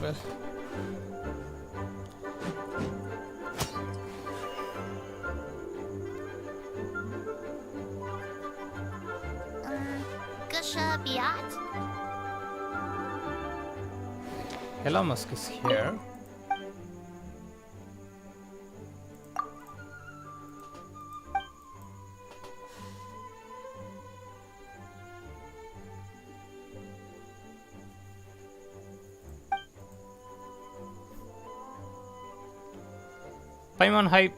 well. Gusha Biat? Elon Musk is here. Paimon, hi.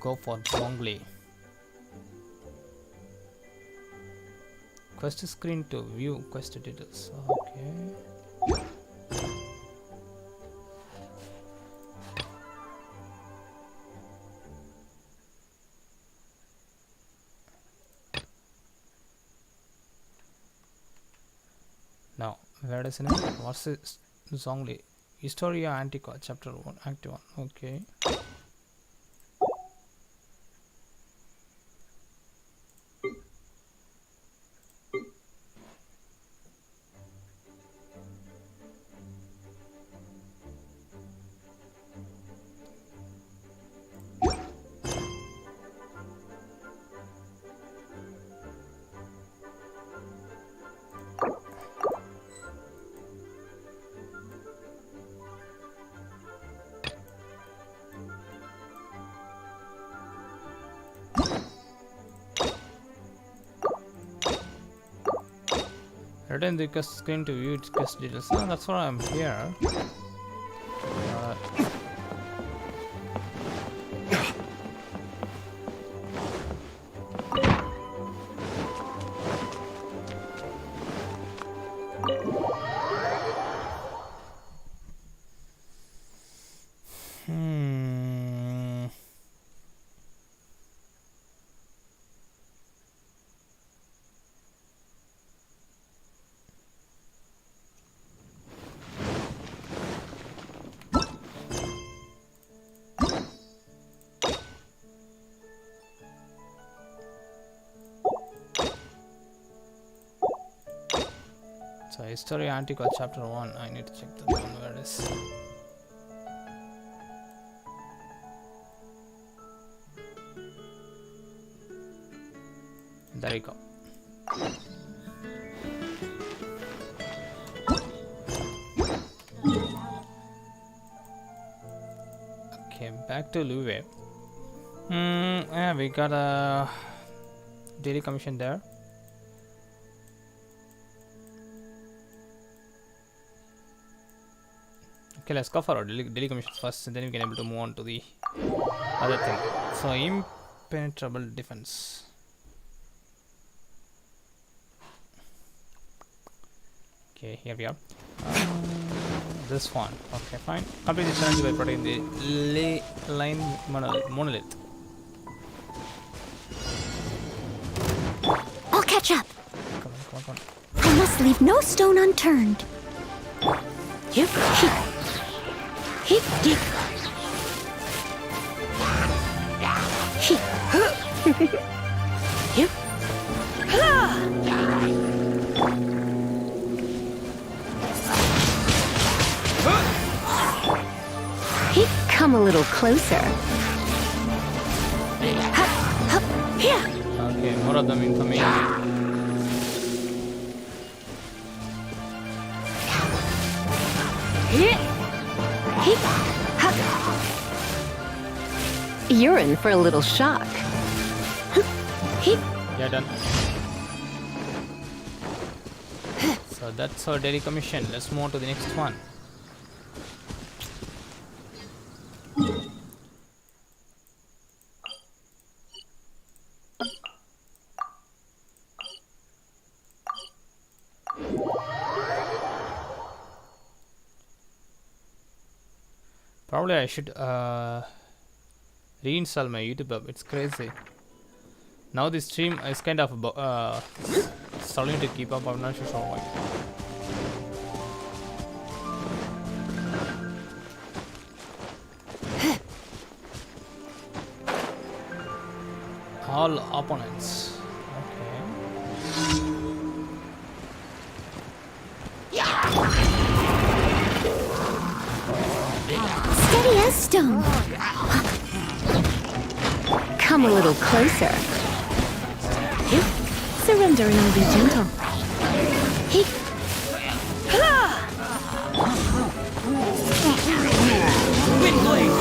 Go for Zhongli. Quest screen to view quest details. Okay. Now, where is it? What's this? Zhongli. Historia Antiqua, Chapter 1, Act 1. Okay. Return the quest screen to view its quest details. Oh, that's why I'm here. So, Historia Antiqua, Chapter 1. I need to check that one. Where it is. There you go. Okay, back to Luwe. Yeah, we got a daily commission there. Okay, let's go for our daily commissions first, and then we can able to move on to the other thing. So, impenetrable defense. Okay, here we are. This one. Okay, fine. Complete the challenge by protecting the line monolith. I'll catch up. Come on, come on, come on. I must leave no stone unturned. Yep. Hip, dip. Yep. Come a little closer. Hup, hup, here. Okay, more of them incoming. You're in for a little shock. Yeah, done. So that's our daily commission. Let's move on to the next one. Probably I should reinstall my YouTube app. It's crazy. Now the stream is kind of struggling to keep up. I'm not sure why. All opponents. Okay. Steady as stone. Come a little closer. Surrender and I'll be gentle. He. Windblade.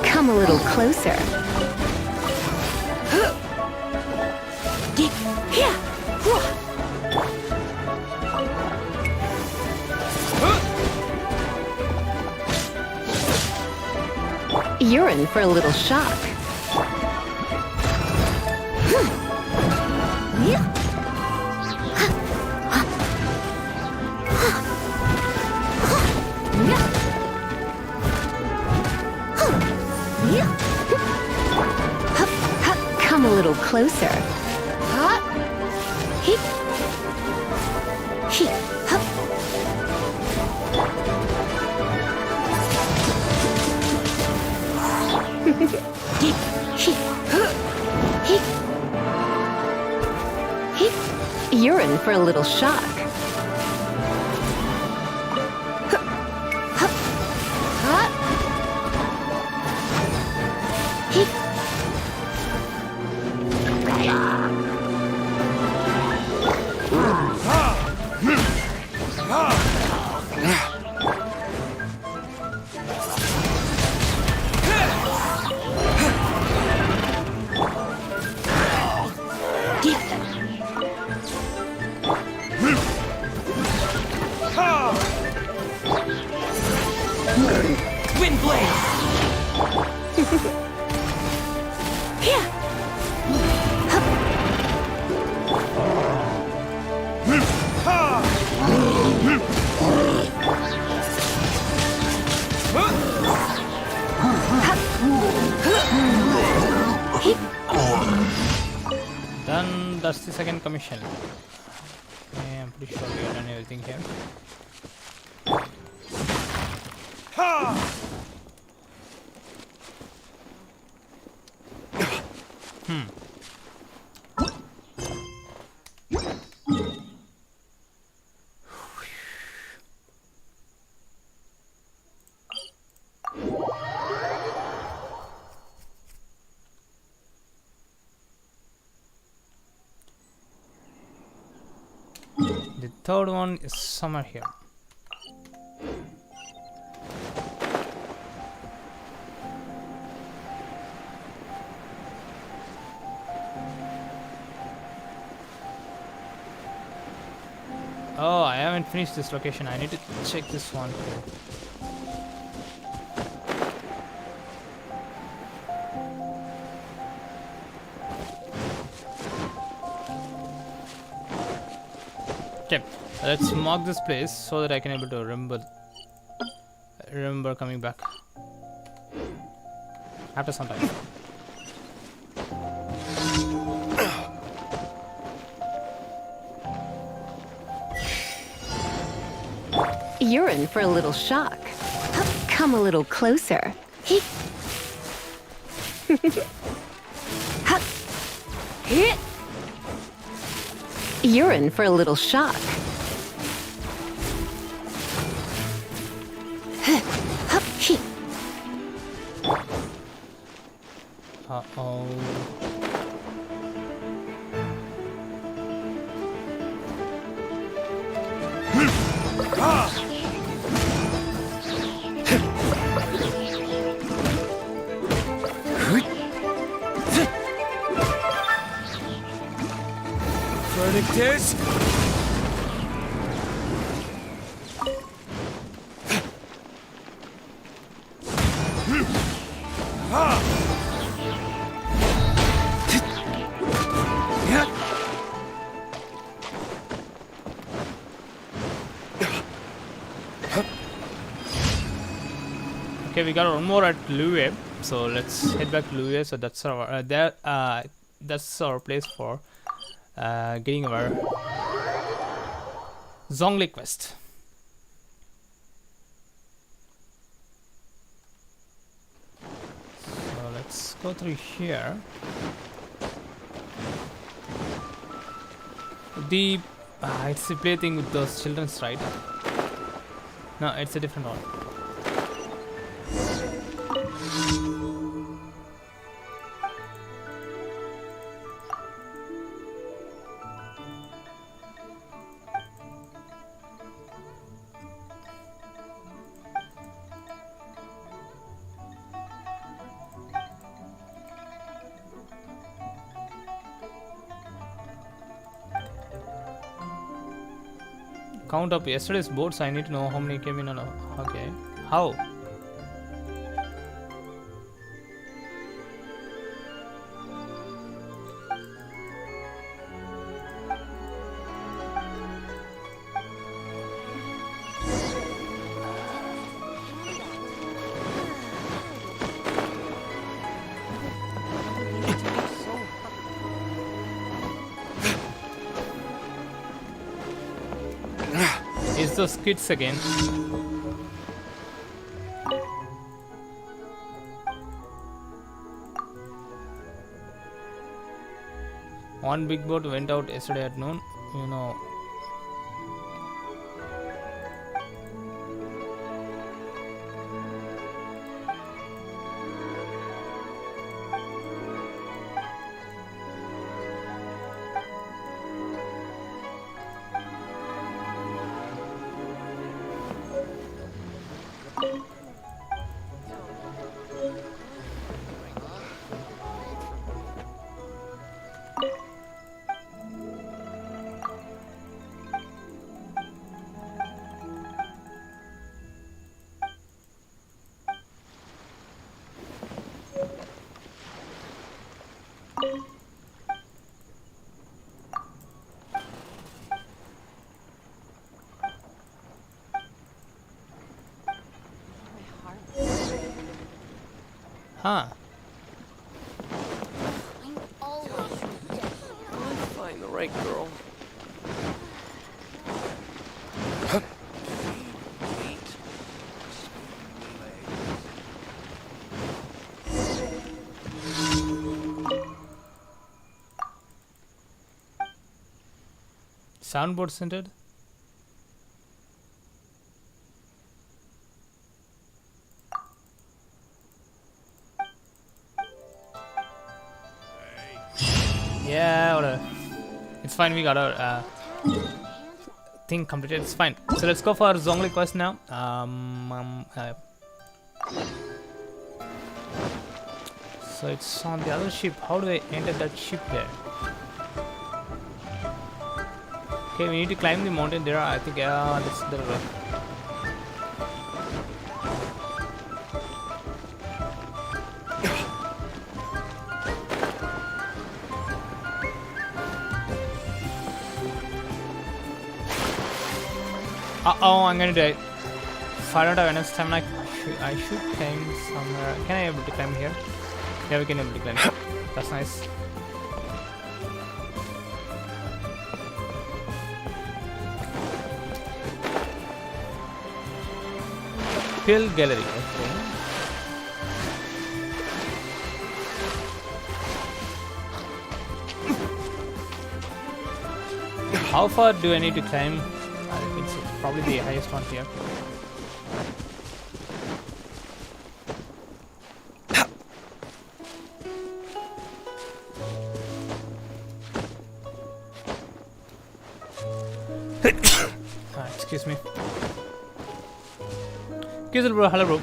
Come a little closer. You're in for a little shock. Come a little closer. You're in for a little shock. Done. That's the second commission. Okay, I'm pretty sure we have done everything here. The third one is somewhere here. Oh, I haven't finished this location. I need to check this one too. Okay, let's mark this place so that I can able to remember coming back after some time. You're in for a little shock. Come a little closer. You're in for a little shock. Uh-oh. Verdict is... Okay, we got one more at Lue, so let's head back to Lue. So that's our that's our place for getting our Zhongli quest. So let's go through here. It's the play thing with those children's, right? No, it's a different one. Count up yesterday's boats. I need to know how many came in. Okay. How? It's those kids again. One big boat went out yesterday at noon. You know. Huh. Find the right girl. Soundboard centered. Yeah, whatever. It's fine. We got our thing completed. It's fine. So let's go for our Zhongli quest now. So it's on the other ship. How do I enter that ship there? Okay, we need to climb the mountain there. I think that's the road. Uh-oh, I'm gonna die. If I don't have enough stamina, I should climb somewhere. Can I able to climb here? Yeah, we can able to climb. That's nice. Pill gallery, okay. How far do I need to climb? I think it's probably the highest one here. Excuse me. Excuse me, bro. Hello, bro.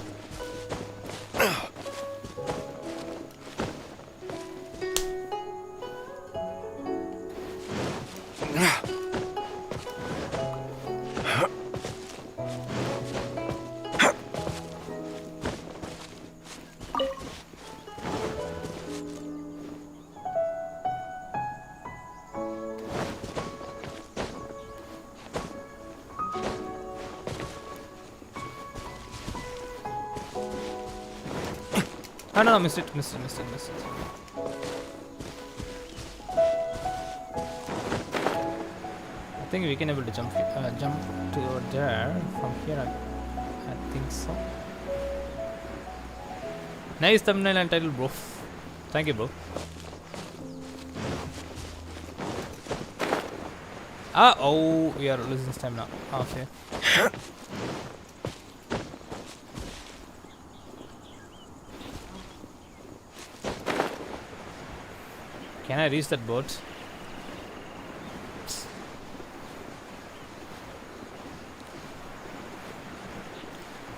Oh no, missed it. think we can able to jump to there from here. I think so. Nice thumbnail and title, bro. Thank you, bro. Oh, we are losing stamina. Okay. Can I reach that boat?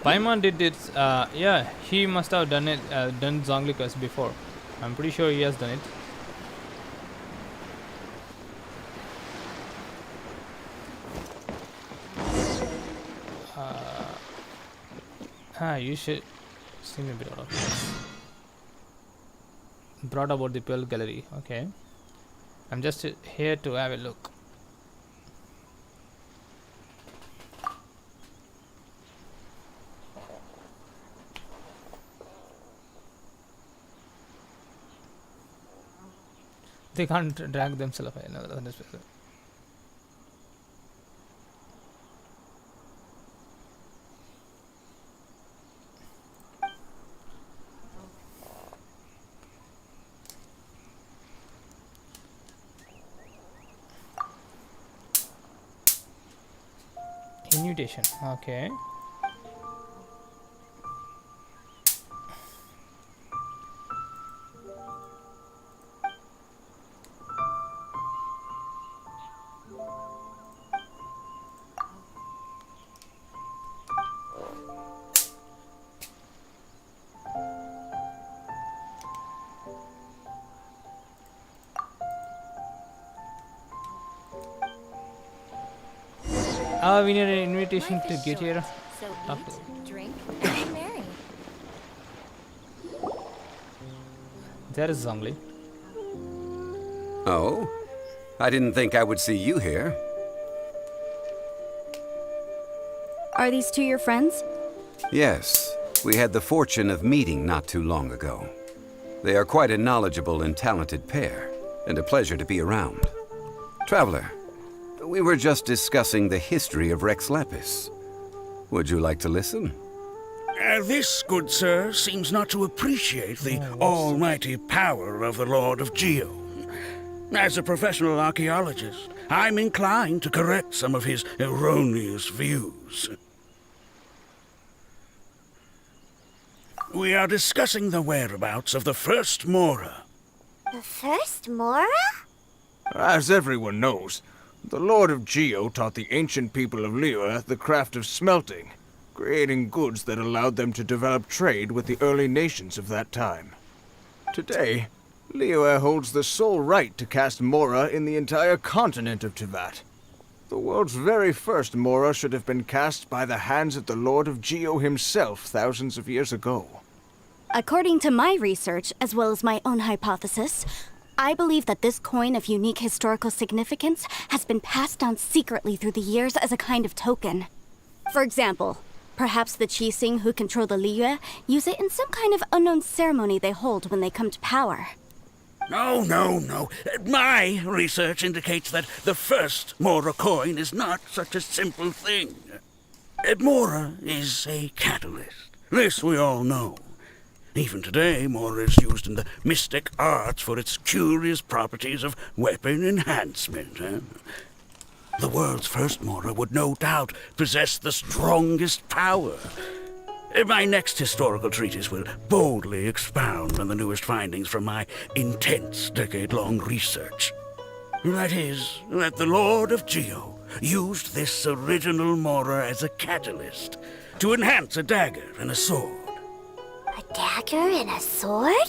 Paimon did it. Yeah, he must have done it. Done Zhongli quest before. I'm pretty sure he has done it. You should see me a bit out of this. Brought about the Pearl Gallery. Okay, I'm just here to have a look. They can't drag themselves. Invitation. Okay. We need an invitation to get here. So Up. eat, drink, and be merry. There is Zhongli. Oh? I didn't think I would see you here. Are these two your friends? Yes, we had the fortune of meeting not too long ago. They are quite a knowledgeable and talented pair, and a pleasure to be around. Traveler, we were just discussing the history of Rex Lapis. Would you like to listen? This, good sir, seems not to appreciate the almighty power of the Lord of Geo. As a professional archaeologist, I'm inclined to correct some of his erroneous views. We are discussing the whereabouts of the first Mora. The first Mora? As everyone knows, the Lord of Geo taught the ancient people of Liyue the craft of smelting, creating goods that allowed them to develop trade with the early nations of that time. Today, Liyue holds the sole right to cast Mora in the entire continent of Teyvat. The world's very first Mora should have been cast by the hands of the Lord of Geo himself thousands of years ago. According to my research, as well as my own hypothesis, I believe that this coin of unique historical significance has been passed down secretly through the years as a kind of token. For example, perhaps the Qixing who control the Liyue use it in some kind of unknown ceremony they hold when they come to power. No. My research indicates that the first Mora coin is not such a simple thing. Mora is a catalyst. This we all know. Even today, Mora is used in the mystic arts for its curious properties of weapon enhancement. The world's first Mora would no doubt possess the strongest power. My next historical treatise will boldly expound on the newest findings from my intense decade-long research. That is, that the Lord of Geo used this original Mora as a catalyst to enhance a dagger and a sword. A dagger and a sword?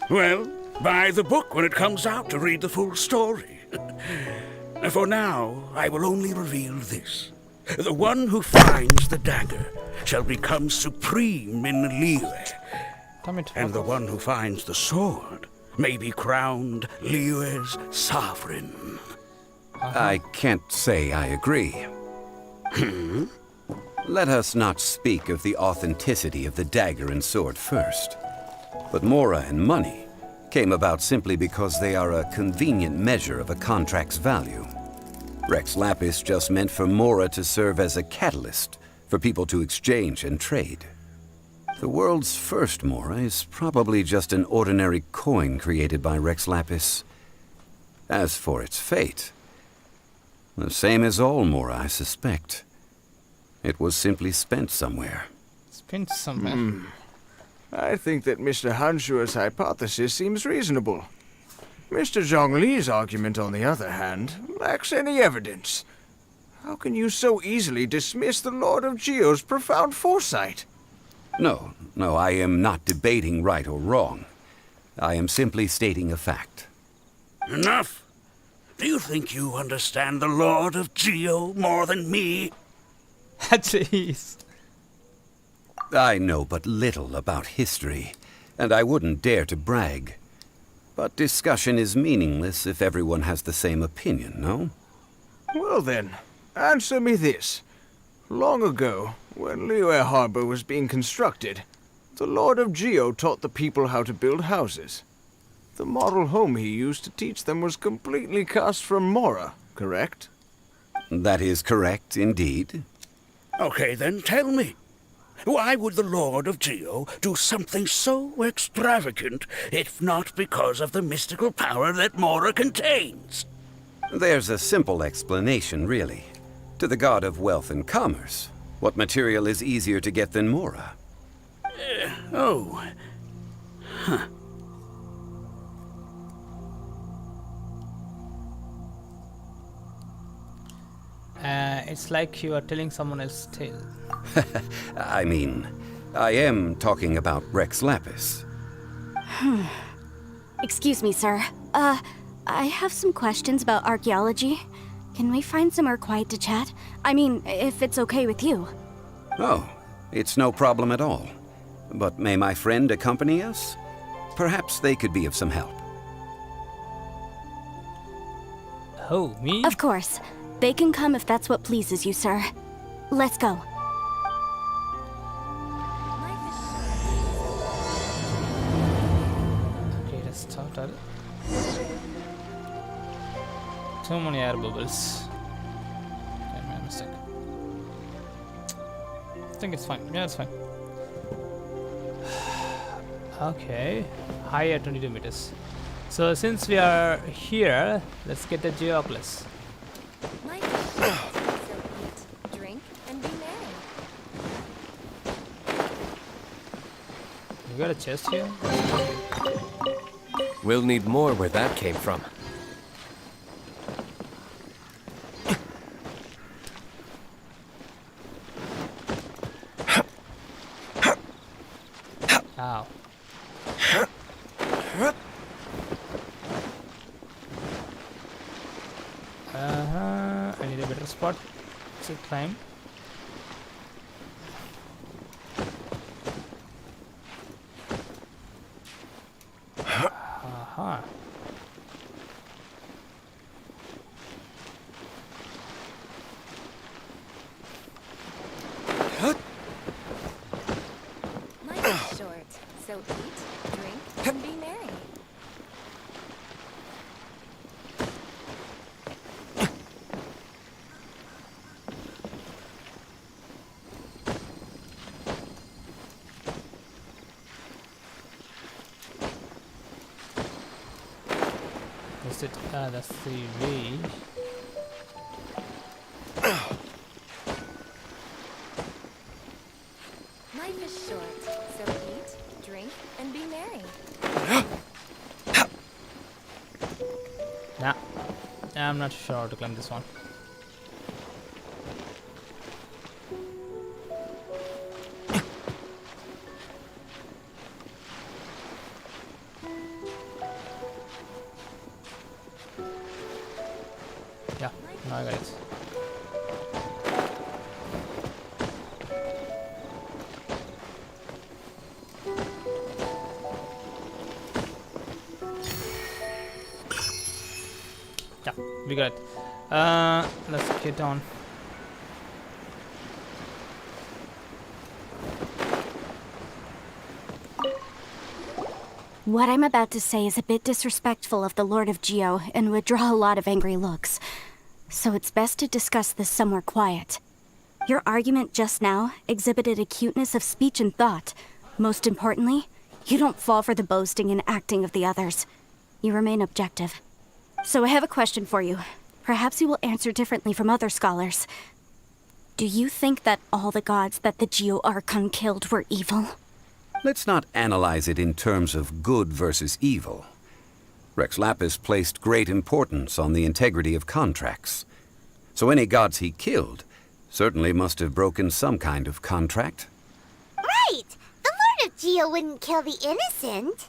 Well, buy the book when it comes out to read the full story. For now, I will only reveal this. The one who finds the dagger shall become supreme in Liyue. And the one who finds the sword may be crowned Liyue's sovereign. I can't say I agree. Let us not speak of the authenticity of the dagger and sword first. But Mora and money came about simply because they are a convenient measure of a contract's value. Rex Lapis just meant for Mora to serve as a catalyst for people to exchange and trade. The world's first Mora is probably just an ordinary coin created by Rex Lapis. As for its fate, the same as all Mora, I suspect. It was simply spent somewhere. Spent somewhere. I think that Mr. Hanshua's hypothesis seems reasonable. Mr. Zhongli's argument, on the other hand, lacks any evidence. How can you so easily dismiss the Lord of Geo's profound foresight? No, I am not debating right or wrong. I am simply stating a fact. Enough! Do you think you understand the Lord of Geo more than me? Jeez. I know but little about history, and I wouldn't dare to brag. But discussion is meaningless if everyone has the same opinion, no? Well then, answer me this. Long ago, when Liyue Harbor was being constructed, the Lord of Geo taught the people how to build houses. The model home he used to teach them was completely cast from Mora, correct? That is correct, indeed. Okay, then tell me. Why would the Lord of Geo do something so extravagant, if not because of the mystical power that Mora contains? There's a simple explanation, really. To the god of wealth and commerce, what material is easier to get than Mora? Oh. Huh. It's like you are telling someone else's tale. I mean, I am talking about Rex Lapis. Excuse me, sir. I have some questions about archaeology. Can we find somewhere quiet to chat? I mean, if it's okay with you. Oh, it's no problem at all. But may my friend accompany us? Perhaps they could be of some help. Oh, me? Of course. They can come if that's what pleases you, sir. Let's go. Okay, let's start it. Too many air bubbles. Okay, my mistake. I think it's fine. Yeah, it's fine. Okay, high at 22 meters. So since we are here, let's get the Geoculus. My so eat, drink, and be merry. You got a chest here? We'll need more where that came from. Ow. I need a better spot to climb. Aha. Life is short, so eat, drink, and be merry. Is it? That's the way. Life is short, so eat, drink, and be merry. Nah, I'm not sure how to climb this one. Yeah, now I got it. Yeah, we got it. Let's get on. What I'm about to say is a bit disrespectful of the Lord of Geo and would draw a lot of angry looks. So it's best to discuss this somewhere quiet. Your argument just now exhibited acuteness of speech and thought. Most importantly, you don't fall for the boasting and acting of the others. You remain objective. So I have a question for you. Perhaps you will answer differently from other scholars. Do you think that all the gods that the Geo Archon killed were evil? Let's not analyze it in terms of good versus evil. Rex Lapis placed great importance on the integrity of contracts. So any gods he killed certainly must have broken some kind of contract. Right! The Lord of Geo wouldn't kill the innocent.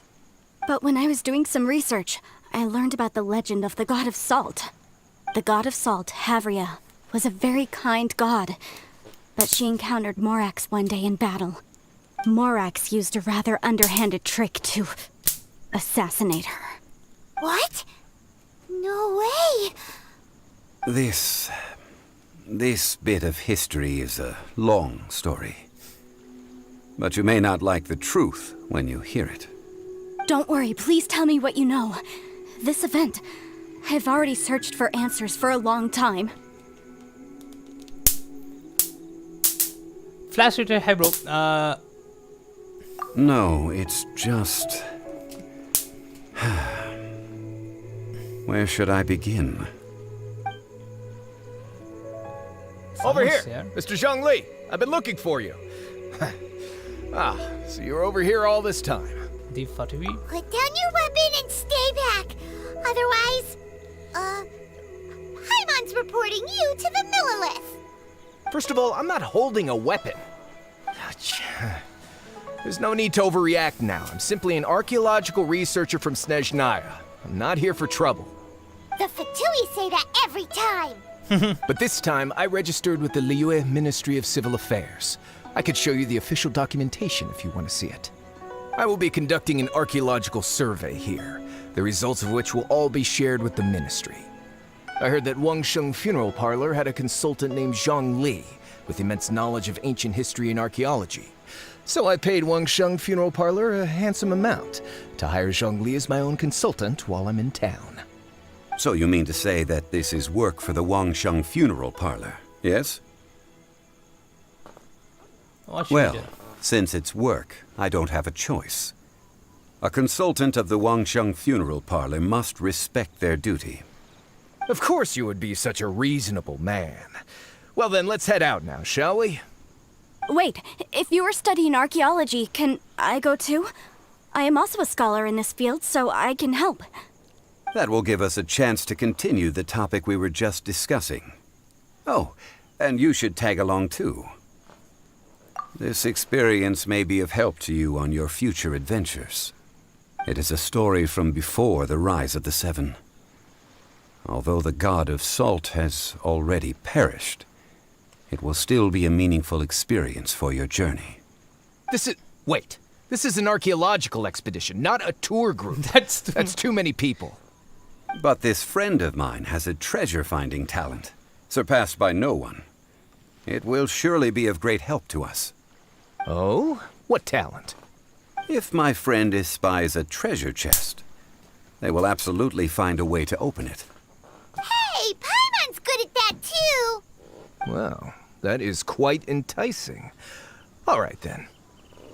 But when I was doing some research, I learned about the legend of the god of salt. The god of salt, Havria, was a very kind god, but she encountered Morax one day in battle. Morax used a rather underhanded trick to assassinate her. What? No way! This bit of history is a long story. But you may not like the truth when you hear it. Don't worry, please tell me what you know. This event, I've already searched for answers for a long time. Flash Reader, hi bro. No, it's just... Where should I begin? Over Someone's here, Mr. Zhongli. I've been looking for you. So you're over here all this time. The Fatawi. Put down your weapon and stay back. Otherwise, Paimon's reporting you to the Millilith. First of all, I'm not holding a weapon. There's no need to overreact now. I'm simply an archaeological researcher from Snezhnaya. I'm not here for trouble. The Fatui say that every time. But this time, I registered with the Liyue Ministry of Civil Affairs. I could show you the official documentation if you want to see it. I will be conducting an archaeological survey here, the results of which will all be shared with the ministry. I heard that Wangsheng Funeral Parlor had a consultant named Zhongli, with immense knowledge of ancient history and archaeology. So I paid Wangsheng Funeral Parlor a handsome amount to hire Zhongli as my own consultant while I'm in town. So you mean to say that this is work for the Wangsheng Funeral Parlor, yes? What should we Well, do? since it's work, I don't have a choice. A consultant of the Wangsheng Funeral Parlor must respect their duty. Of course you would be such a reasonable man. Well then, let's head out now, shall we? Wait, if you are studying archaeology, can I go too? I am also a scholar in this field, so I can help. That will give us a chance to continue the topic we were just discussing. Oh, and you should tag along too. This experience may be of help to you on your future adventures. It is a story from before the rise of the Seven. Although the god of salt has already perished, it will still be a meaningful experience for your journey. Wait. This is an archaeological expedition, not a tour group. That's too many people. But this friend of mine has a treasure-finding talent, surpassed by no one. It will surely be of great help to us. Oh? What talent? If my friend espies a treasure chest, they will absolutely find a way to open it. Hey, Paimon's good at that too. Well, that is quite enticing. All right, then.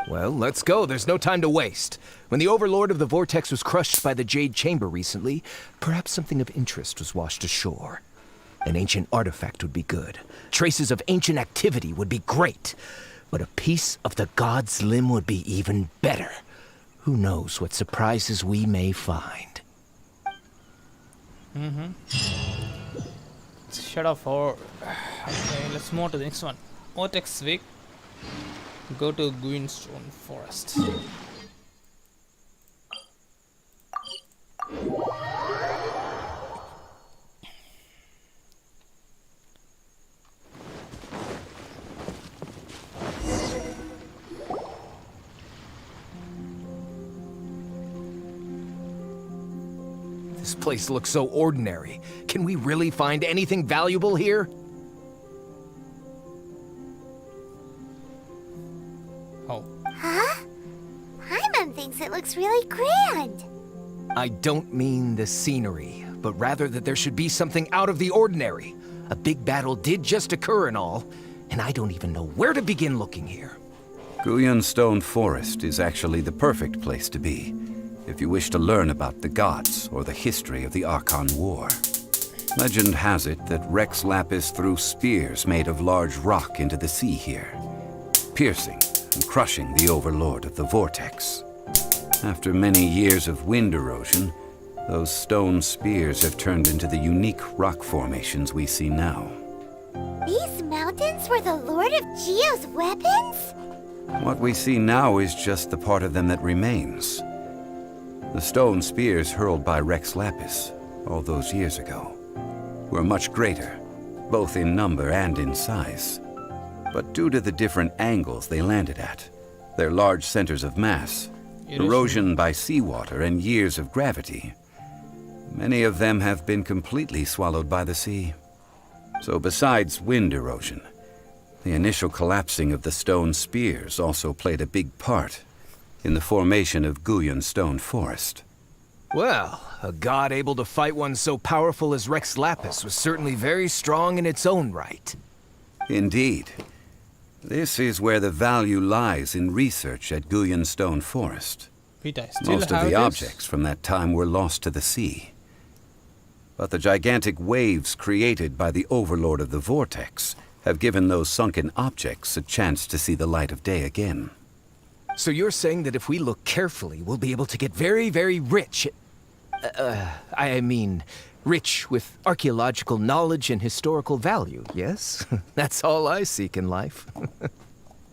Well, let's go. There's no time to waste. When the Overlord of the Vortex was crushed by the Jade Chamber recently, perhaps something of interest was washed ashore. An ancient artifact would be good. Traces of ancient activity would be great. But a piece of the god's limb would be even better. Who knows what surprises we may find. Shut up for. Okay, let's move on to the next one. Vortex Week. Go to Greenstone Forest. This place looks so ordinary. Can we really find anything valuable here? Oh. Huh? Paimon thinks it looks really grand. I don't mean the scenery, but rather that there should be something out of the ordinary. A big battle did just occur and all, and I don't even know where to begin looking here. Guyan Stone Forest is actually the perfect place to be, if you wish to learn about the gods or the history of the Archon War. Legend has it that Rex Lapis threw spears made of large rock into the sea here, piercing and crushing the overlord of the vortex. After many years of wind erosion, those stone spears have turned into the unique rock formations we see now. These mountains were the Lord of Geo's weapons? What we see now is just the part of them that remains. The stone spears hurled by Rex Lapis all those years ago were much greater, both in number and in size. But due to the different angles they landed at, their large centers of mass, erosion by seawater, and years of gravity, many of them have been completely swallowed by the sea. So besides wind erosion, the initial collapsing of the stone spears also played a big part in the formation of Guyan Stone Forest. Well, a god able to fight one so powerful as Rex Lapis was certainly very strong in its own right. Indeed. This is where the value lies in research at Guyan Stone Forest. Most of the objects from that time were lost to the sea. But the gigantic waves created by the overlord of the vortex have given those sunken objects a chance to see the light of day again. So you're saying that if we look carefully, we'll be able to get very, very rich. I mean, rich with archaeological knowledge and historical value, yes? That's all I seek in life.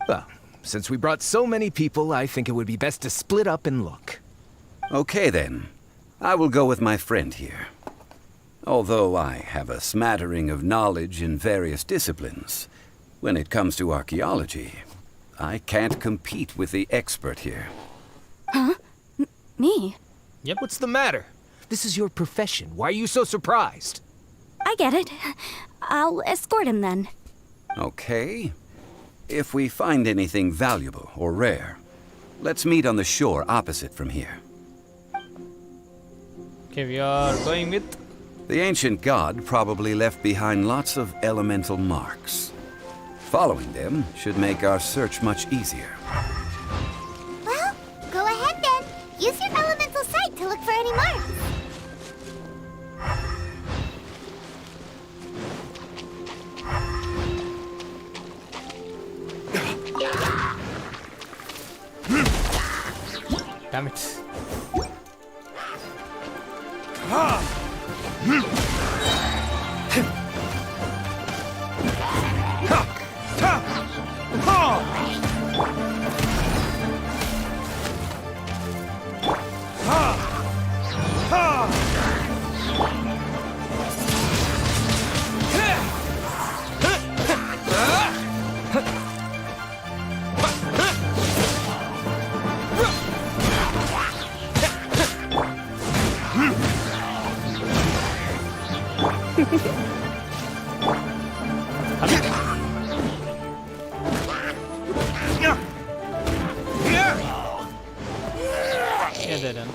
Well, since we brought so many people, I think it would be best to split up and look. Okay then. I will go with my friend here. Although I have a smattering of knowledge in various disciplines, when it comes to archaeology, I can't compete with the expert here. Huh? Me? Yep. What's the matter? This is your profession. Why are you so surprised? I get it. I'll escort him then. Okay. If we find anything valuable or rare, let's meet on the shore opposite from here. Okay, we are going with... The ancient god probably left behind lots of elemental marks. Following them should make our search much easier. Well, go ahead then. Use your elemental sight to look for any marks. Damn it. Yeah, they're done.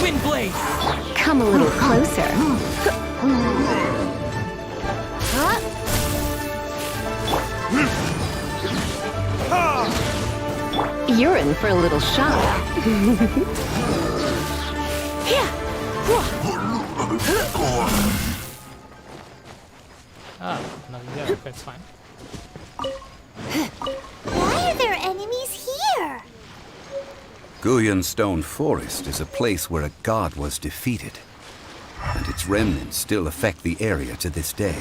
Windblade! Come a little closer. You're in for a little shock. Ah, no, yeah, that's fine. Why are there enemies here? Guyan Stone Forest is a place where a god was defeated. Its remnants still affect the area to this day.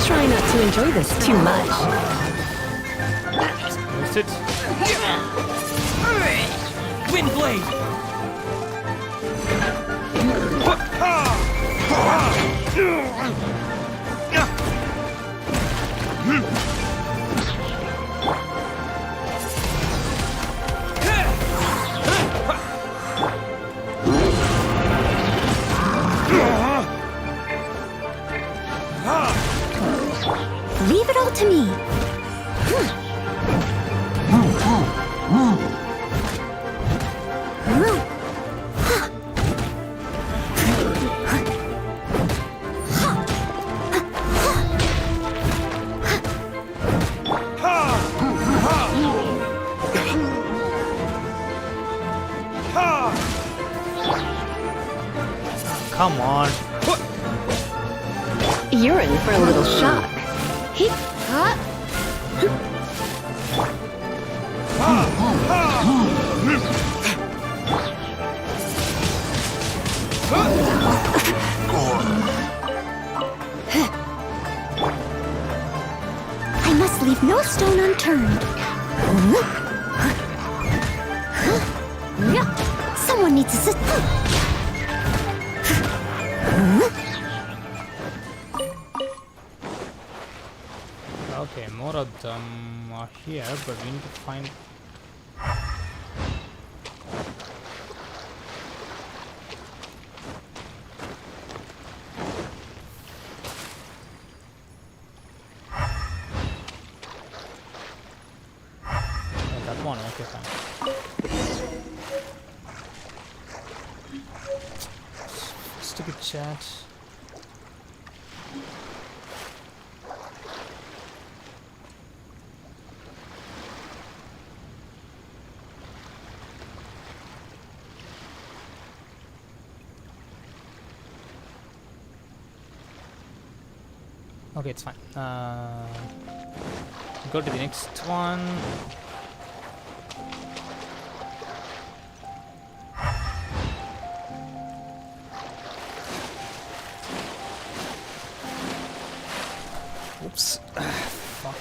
Try not to enjoy this too much. That's it. Wind blade. Leave it all to me. Come on. You're in for a little shock. I must leave no stone unturned. Someone needs to sit. Okay, more of them are here, but we need to find. Oh, that one, okay, fine. Stupid chat. Okay, it's fine. Go to the next one. Oops. Fuck.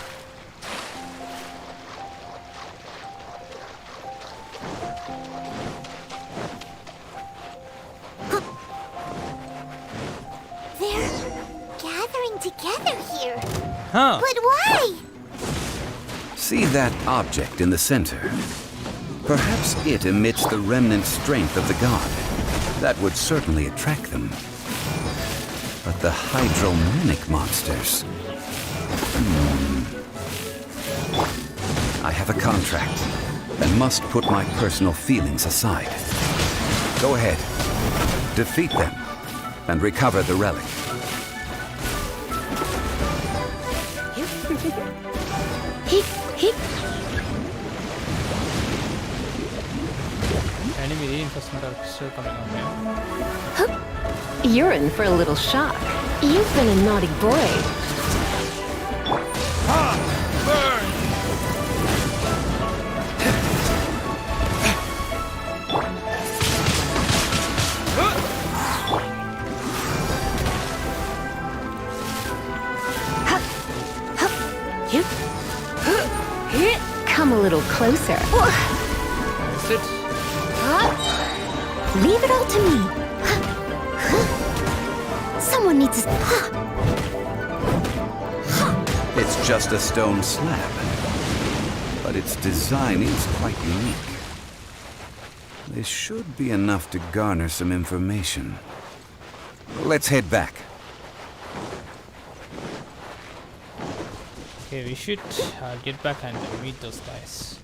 They're gathering together here. Huh. But why? See that object in the center? Perhaps it emits the remnant strength of the god. That would certainly attract them. But the hydromimic monsters... I have a contract and must put my personal feelings aside. Go ahead. Defeat them and recover the relic. Enemy reinforcement are still coming up here. You're in for a little shock. You've been a naughty boy. Come a little closer. That's it. Leave it all to me. Someone needs to. It's just a stone slab, but its design is quite unique. This should be enough to garner some information. Let's head back. Okay, we should get back and meet those guys.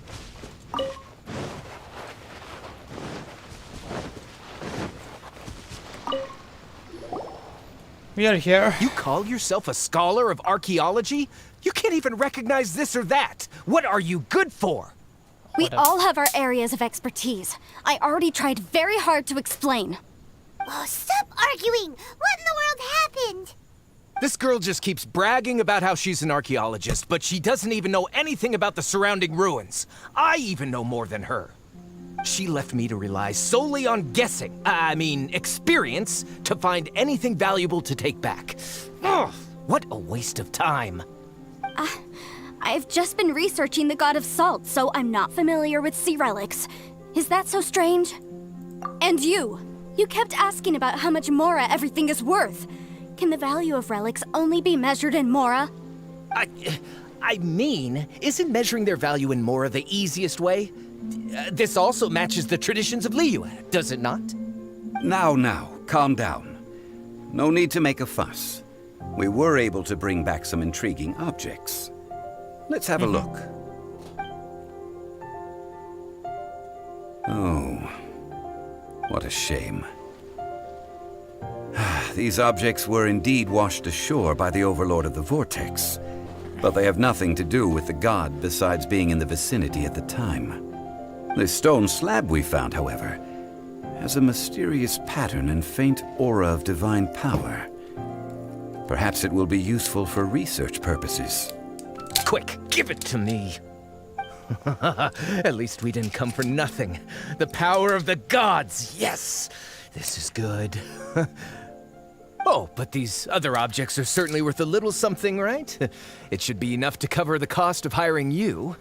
We are here. You call yourself a scholar of archaeology? You can't even recognize this or that. What are you good for? We Whatever. all have our areas of expertise. I already tried very hard to explain. Oh, stop arguing! What in the world happened? This girl just keeps bragging about how she's an archaeologist, but she doesn't even know anything about the surrounding ruins. I even know more than her. She left me to rely solely on guessing, experience, to find anything valuable to take back. Ugh, what a waste of time. I've just been researching the god of salt, so I'm not familiar with sea relics. Is that so strange? And you kept asking about how much Mora everything is worth. Can the value of relics only be measured in Mora? Isn't measuring their value in Mora the easiest way? This also matches the traditions of Liyue, does it not? Now, calm down. No need to make a fuss. We were able to bring back some intriguing objects. Let's have a look. Oh, what a shame. These objects were indeed washed ashore by the Overlord of the Vortex, but they have nothing to do with the god besides being in the vicinity at the time. This stone slab we found, however, has a mysterious pattern and faint aura of divine power. Perhaps it will be useful for research purposes. Quick, give it to me. At least we didn't come for nothing. The power of the gods, yes! This is good. Oh, but these other objects are certainly worth a little something, right? It should be enough to cover the cost of hiring you.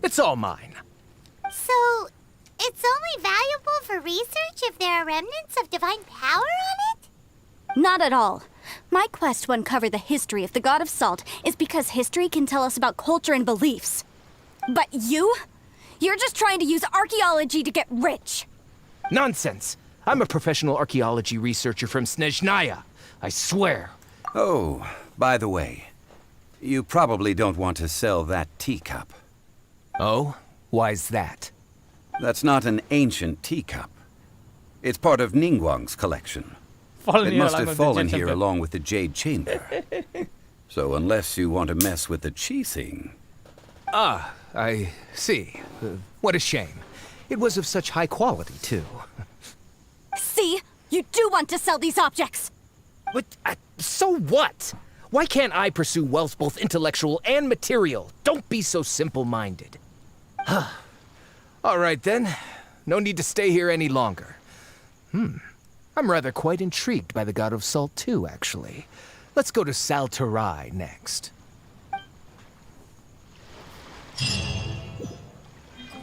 It's all mine. So, it's only valuable for research if there are remnants of divine power on it? Not at all. My quest to uncover the history of the god of salt is because history can tell us about culture and beliefs. But you're just trying to use archaeology to get rich. Nonsense! I'm a professional archaeology researcher from Snezhnaya. I swear. Oh, by the way, you probably don't want to sell that teacup. Oh? Why's that? That's not an ancient teacup. It's part of Ningguang's collection. Fallen It here must along have with the fallen Genshin here pit. along with the Jade Chamber. So unless you want to mess with the cheesing... I see. What a shame. It was of such high quality, too. See? You do want to sell these objects! But, so what? Why can't I pursue wealth both intellectual and material? Don't be so simple-minded. All right, then. No need to stay here any longer. I'm rather quite intrigued by the God of Salt, too, actually. Let's go to Saltarai next.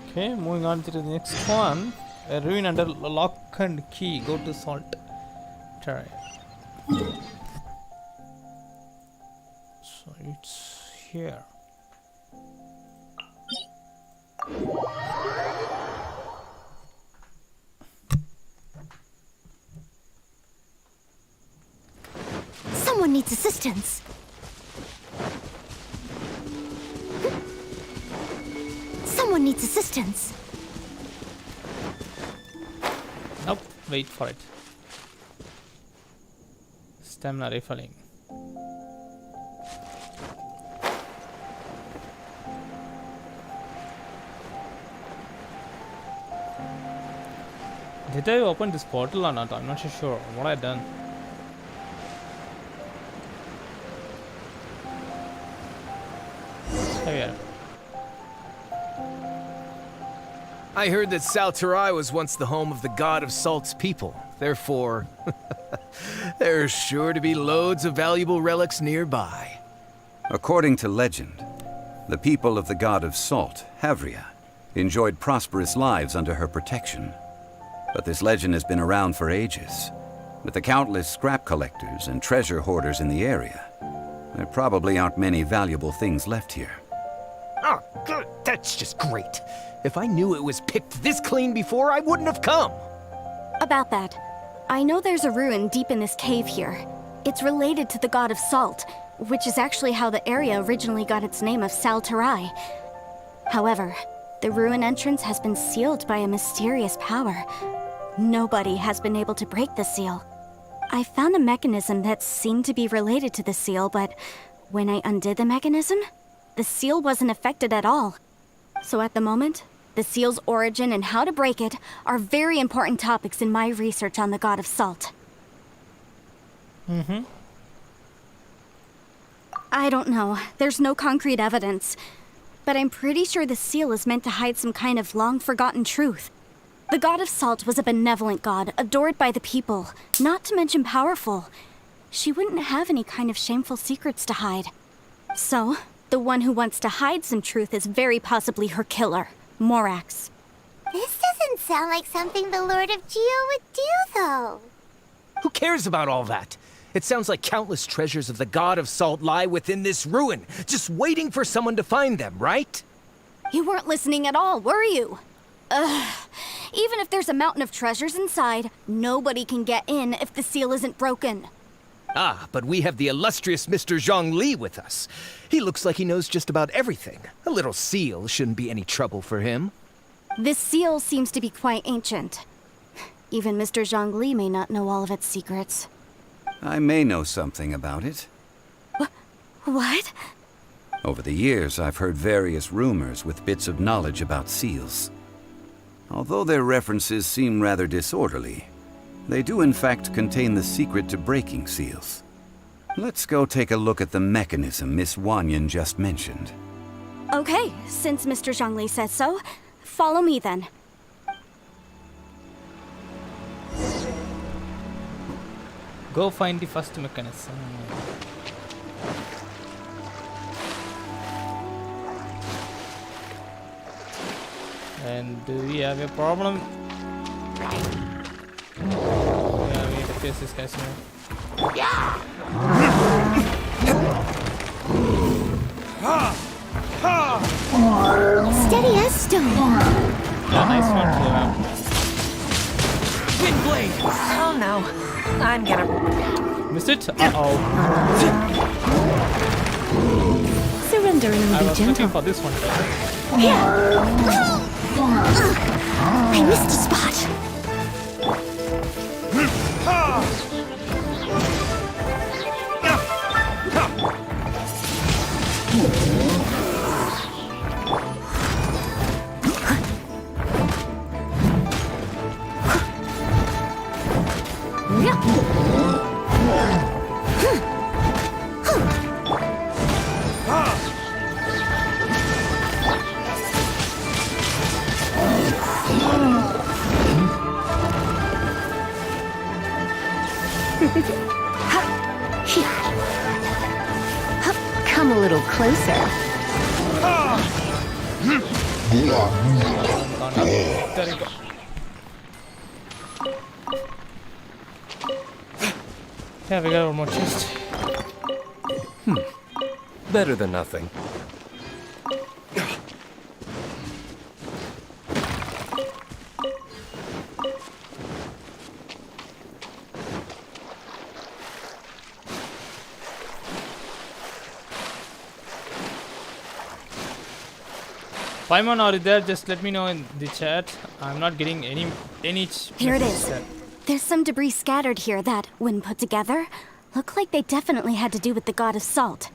Okay, moving on to the next one. A ruin under lock and key. Go to Salt Terrain. So it's here. Someone needs assistance. Someone needs assistance. Nope, wait for it. Stamina refilling. Did I open this portal or not? I'm not so sure what I done. Here. I heard that Saltarai was once the home of the God of Salt's people. Therefore, there's sure to be loads of valuable relics nearby. According to legend, the people of the god of salt, Havria, enjoyed prosperous lives under her protection. But this legend has been around for ages. With the countless scrap collectors and treasure hoarders in the area, there probably aren't many valuable things left here. Oh, good. That's just great. If I knew it was picked this clean before, I wouldn't have come. About that, I know there's a ruin deep in this cave here. It's related to the god of salt, which is actually how the area originally got its name of Saltarai. However, the ruin entrance has been sealed by a mysterious power. Nobody has been able to break the seal. I found a mechanism that seemed to be related to the seal, but when I undid the mechanism, the seal wasn't affected at all. So at the moment, The seal's origin and how to break it are very important topics in my research on the God of Salt. I don't know. There's no concrete evidence. But I'm pretty sure the seal is meant to hide some kind of long-forgotten truth. The God of Salt was a benevolent god, adored by the people, not to mention powerful. She wouldn't have any kind of shameful secrets to hide. So, the one who wants to hide some truth is very possibly her killer, Morax. This doesn't sound like something the Lord of Geo would do, though. Who cares about all that? It sounds like countless treasures of the God of Salt lie within this ruin, just waiting for someone to find them, right? You weren't listening at all, were you? Even if there's a mountain of treasures inside, nobody can get in if the seal isn't broken. Ah, but we have the illustrious Mr. Zhongli with us. He looks like he knows just about everything. A little seal shouldn't be any trouble for him. This seal seems to be quite ancient. Even Mr. Zhongli may not know all of its secrets. I may know something about it. What? Over the years, I've heard various rumors with bits of knowledge about seals. Although their references seem rather disorderly, they do in fact contain the secret to breaking seals. Let's go take a look at the mechanism Miss Wanyan just mentioned. Okay, since Mr. Zhongli says so, follow me then. Go find the first mechanism. And do we have a problem? Yeah, we need to face this guy soon. Steady as stone. Yeah, nice one. Windblade! Oh no, I'm gonna... Missed it? Uh-oh. Surrender and I be was gentle. looking for this one. I missed a spot. Come a little closer. There you go. Yeah, we got one more chest. Better than nothing. Paimon, are you there? Just let me know in the chat. I'm not getting any Here it messages is. there. There's some debris scattered here that, when put together, look like they definitely had to do with the God of Salt.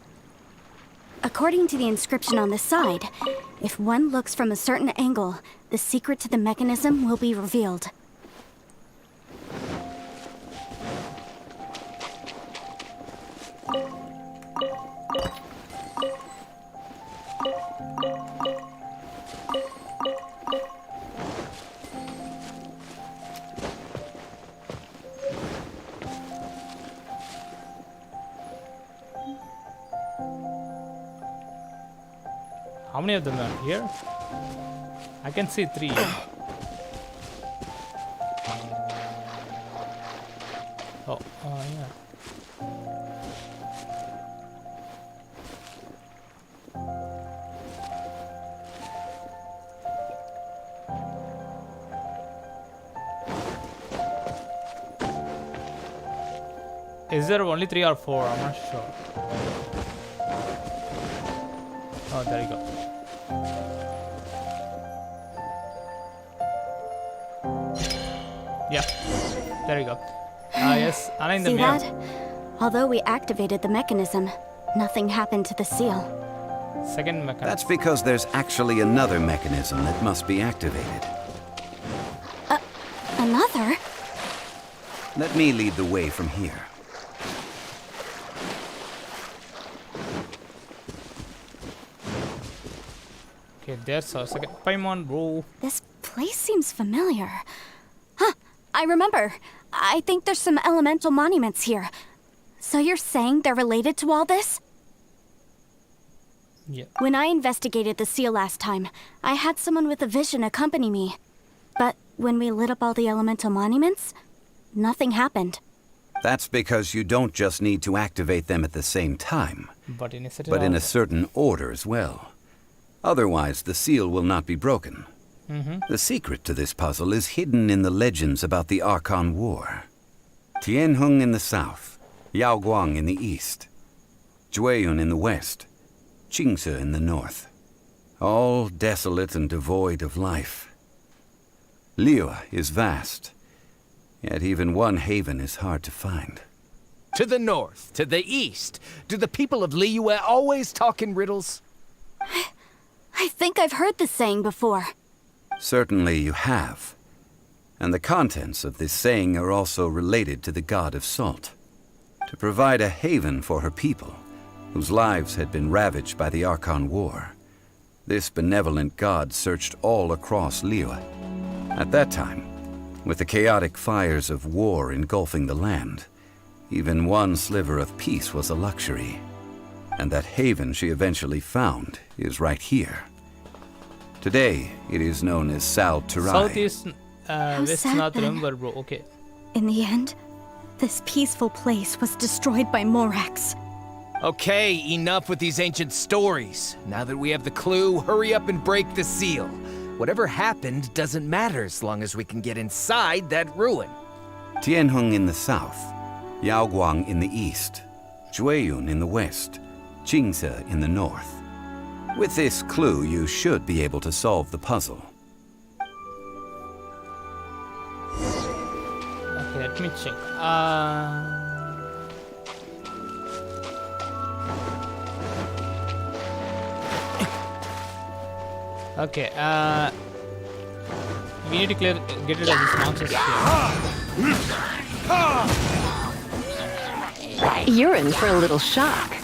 According to the inscription on the side, if one looks from a certain angle, the secret to the mechanism will be revealed. How many of them are here? I can see 3. Oh, yeah. Is there only 3 or 4? I'm not sure. Oh, there you go. Yeah, there you go. Yes, align them See here. that? Although we activated the mechanism, nothing happened to the seal. Second mechanism. That's because there's actually another mechanism that must be activated. Another? Let me lead the way from here. Okay, there's our second Paimon, bro. This place seems familiar. Huh, I remember. I think there's some elemental monuments here. So you're saying they're related to all this? Yeah. When I investigated the seal last time, I had someone with a vision accompany me. But when we lit up all the elemental monuments, nothing happened. That's because you don't just need to activate them at the same time, But in a certain but in a order. certain order as well. Otherwise, the seal will not be broken. The secret to this puzzle is hidden in the legends about the Archon War. Tianheng in the south, Yaoguang in the east, Jueyun in the west, Qingce in the north. All desolate and devoid of life. Liyue is vast, yet even one haven is hard to find. To the north, to the east. Do the people of Liyue always talk in riddles? I think I've heard this saying before. Certainly you have. And the contents of this saying are also related to the god of salt. To provide a haven for her people, whose lives had been ravaged by the Archon War, this benevolent god searched all across Liyue. At that time, with the chaotic fires of war engulfing the land, even one sliver of peace was a luxury. And that haven she eventually found is right here. Today, it is known as Sal Turai. Southeast, west, sad north, then. remember, bro. Okay. In the end, this peaceful place was destroyed by Morax. Okay, enough with these ancient stories. Now that we have the clue, hurry up and break the seal. Whatever happened doesn't matter as long as we can get inside that ruin. Tianheng in the south, Yaoguang in the east, Jueyun in the west, Qingce in the north. With this clue, you should be able to solve the puzzle. Okay, let me check. Okay, we need to get rid of these monsters here. You're in for a little shock.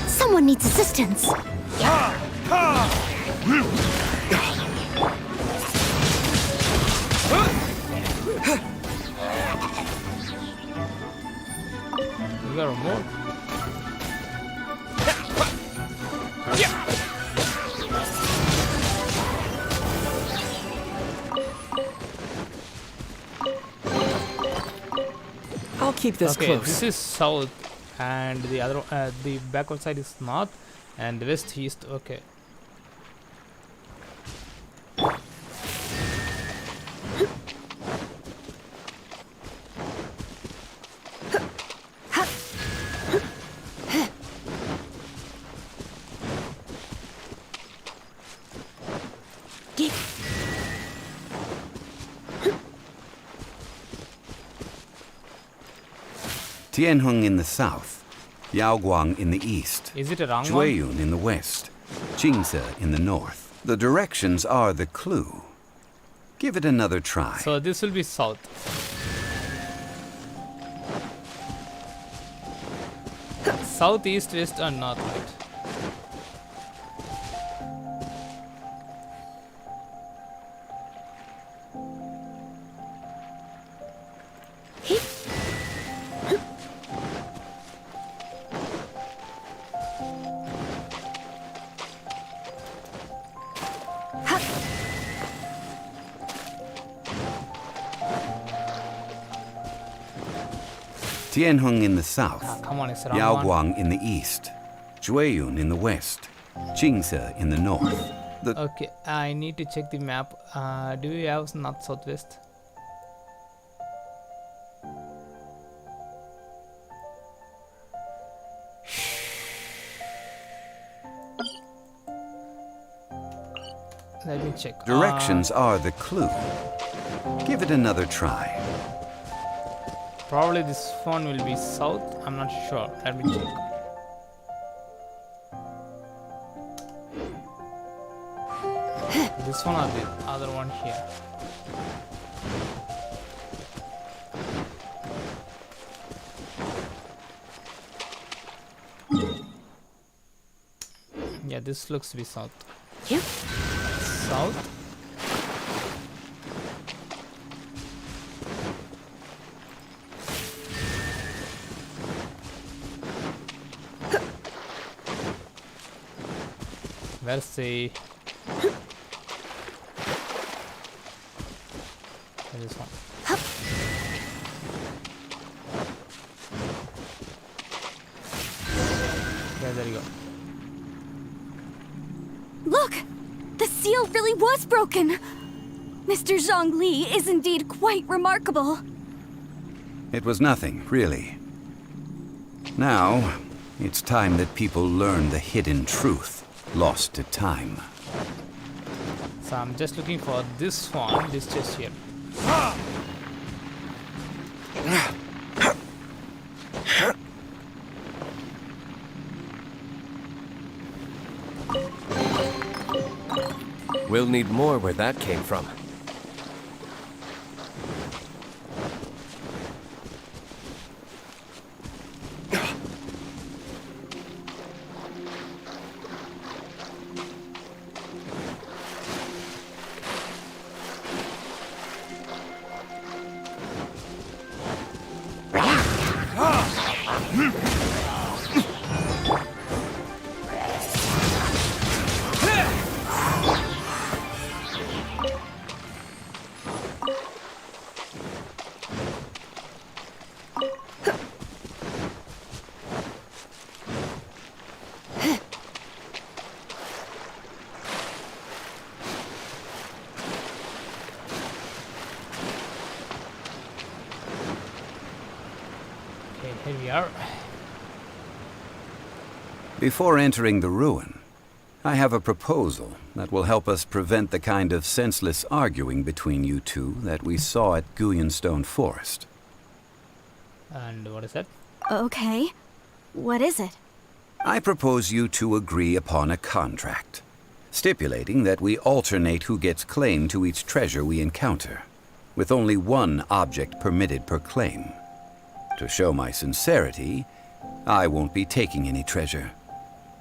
Someone needs assistance. We got more. I'll keep this Okay, close. this is south, and the other, the backward side is north, and the west east. Okay. Tianheng in the south, Yaoguang in the east, Is it a wrong one? Jueyun in the west, Qingce in the north. The directions are the clue. Give it another try. So this will be south. South, east, west, and north, right? Tianheng in the south, Come on, it's the wrong one. Yaoguang in the east, Jueyun in the west, Qingce in the north. The Okay, I need to check the map. Do you have north, southwest? Let me check. directions are the clue. Give it another try. Probably this one will be south. I'm not sure. Let me check. This one or the other one here? Yeah, this looks to be south. Yep. South. Where's the... This one. Yeah, there you go. Look! The seal really was broken! Mr. Zhongli is indeed quite remarkable. It was nothing, really. Now, it's time that people learn the hidden truth lost to time. So I'm just looking for this one, this chest here. We'll need more where that came from. Here we are. Before entering the ruin, I have a proposal that will help us prevent the kind of senseless arguing between you two that we saw at Guyonstone Forest. And what is that? Okay. What is it? I propose you two agree upon a contract, stipulating that we alternate who gets claim to each treasure we encounter, with only one object permitted per claim. To show my sincerity, I won't be taking any treasure.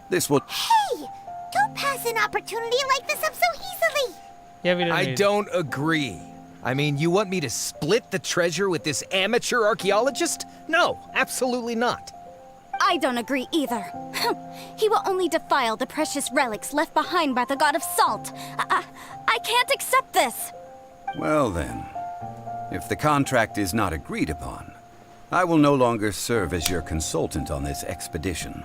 This will... Hey! Don't pass an opportunity like this up so easily! Yeah, we don't I need it. don't agree. I mean, you want me to split the treasure with this amateur archaeologist? No, absolutely not. I don't agree either. He will only defile the precious relics left behind by the god of salt. I can't accept this. Well then, if the contract is not agreed upon, I will no longer serve as your consultant on this expedition.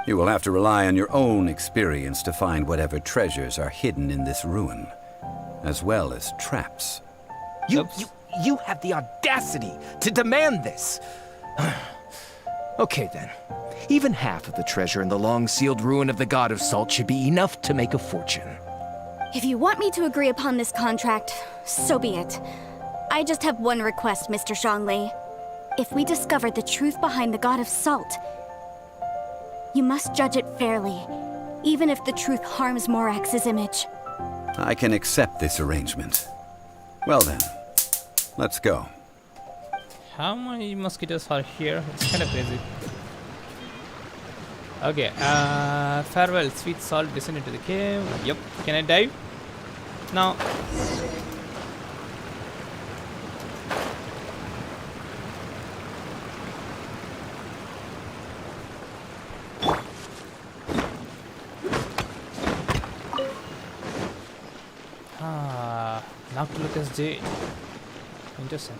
You will have to rely on your own experience to find whatever treasures are hidden in this ruin, as well as traps. You have the audacity to demand this. Okay then. Even half of the treasure in the long-sealed ruin of the God of Salt should be enough to make a fortune. If you want me to agree upon this contract, so be it. I just have one request, Mr. Zhongli. If we discover the truth behind the God of Salt, you must judge it fairly, even if the truth harms Morax's image. I can accept this arrangement. Well then, let's go. How many mosquitoes are here? It's kind of crazy. Okay, farewell, sweet salt, descend into the cave. Yep, can I dive? No. Noctilucus Jade. Interesting.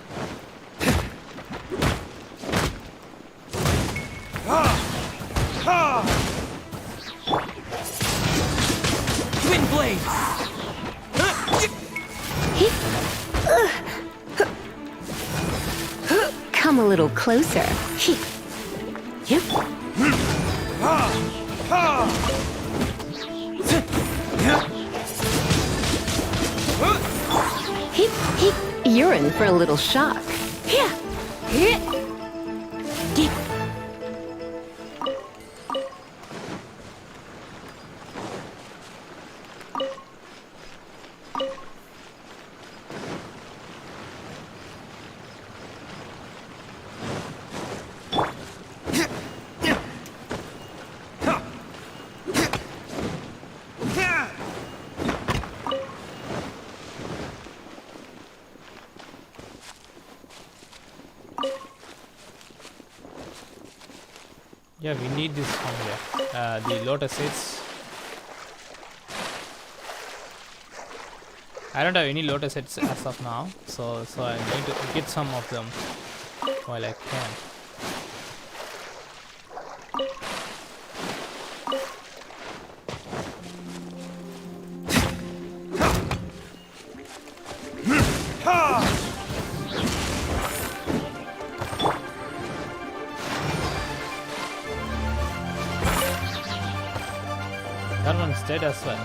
Twin blade! Come a little closer. Yep. You're in for a little shock. Yeah. Yeah, we need this one here. The lotus seeds. I don't have any lotus seeds as of now, so I'm going to get some of them while I can. That one's dead as well.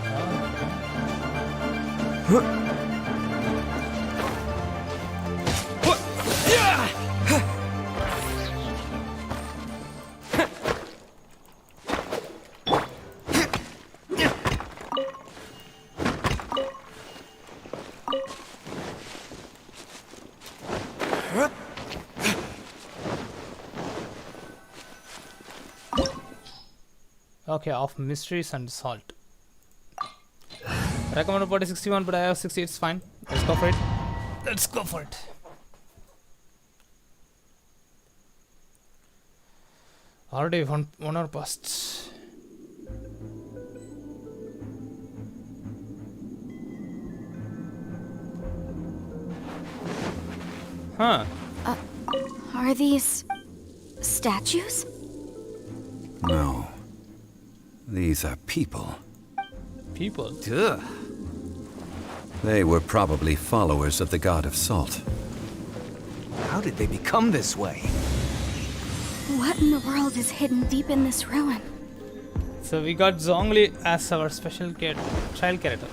Okay, of mysteries and salt. Recommended body 61, but I have 60. It's fine. Let's go for it. Let's go for it. Already 1 hour passed. Huh. Are these statues? No. These are people. People? Duh. They were probably followers of the god of salt. How did they become this way? What in the world is hidden deep in this ruin? So we got Zhongli as our special child character.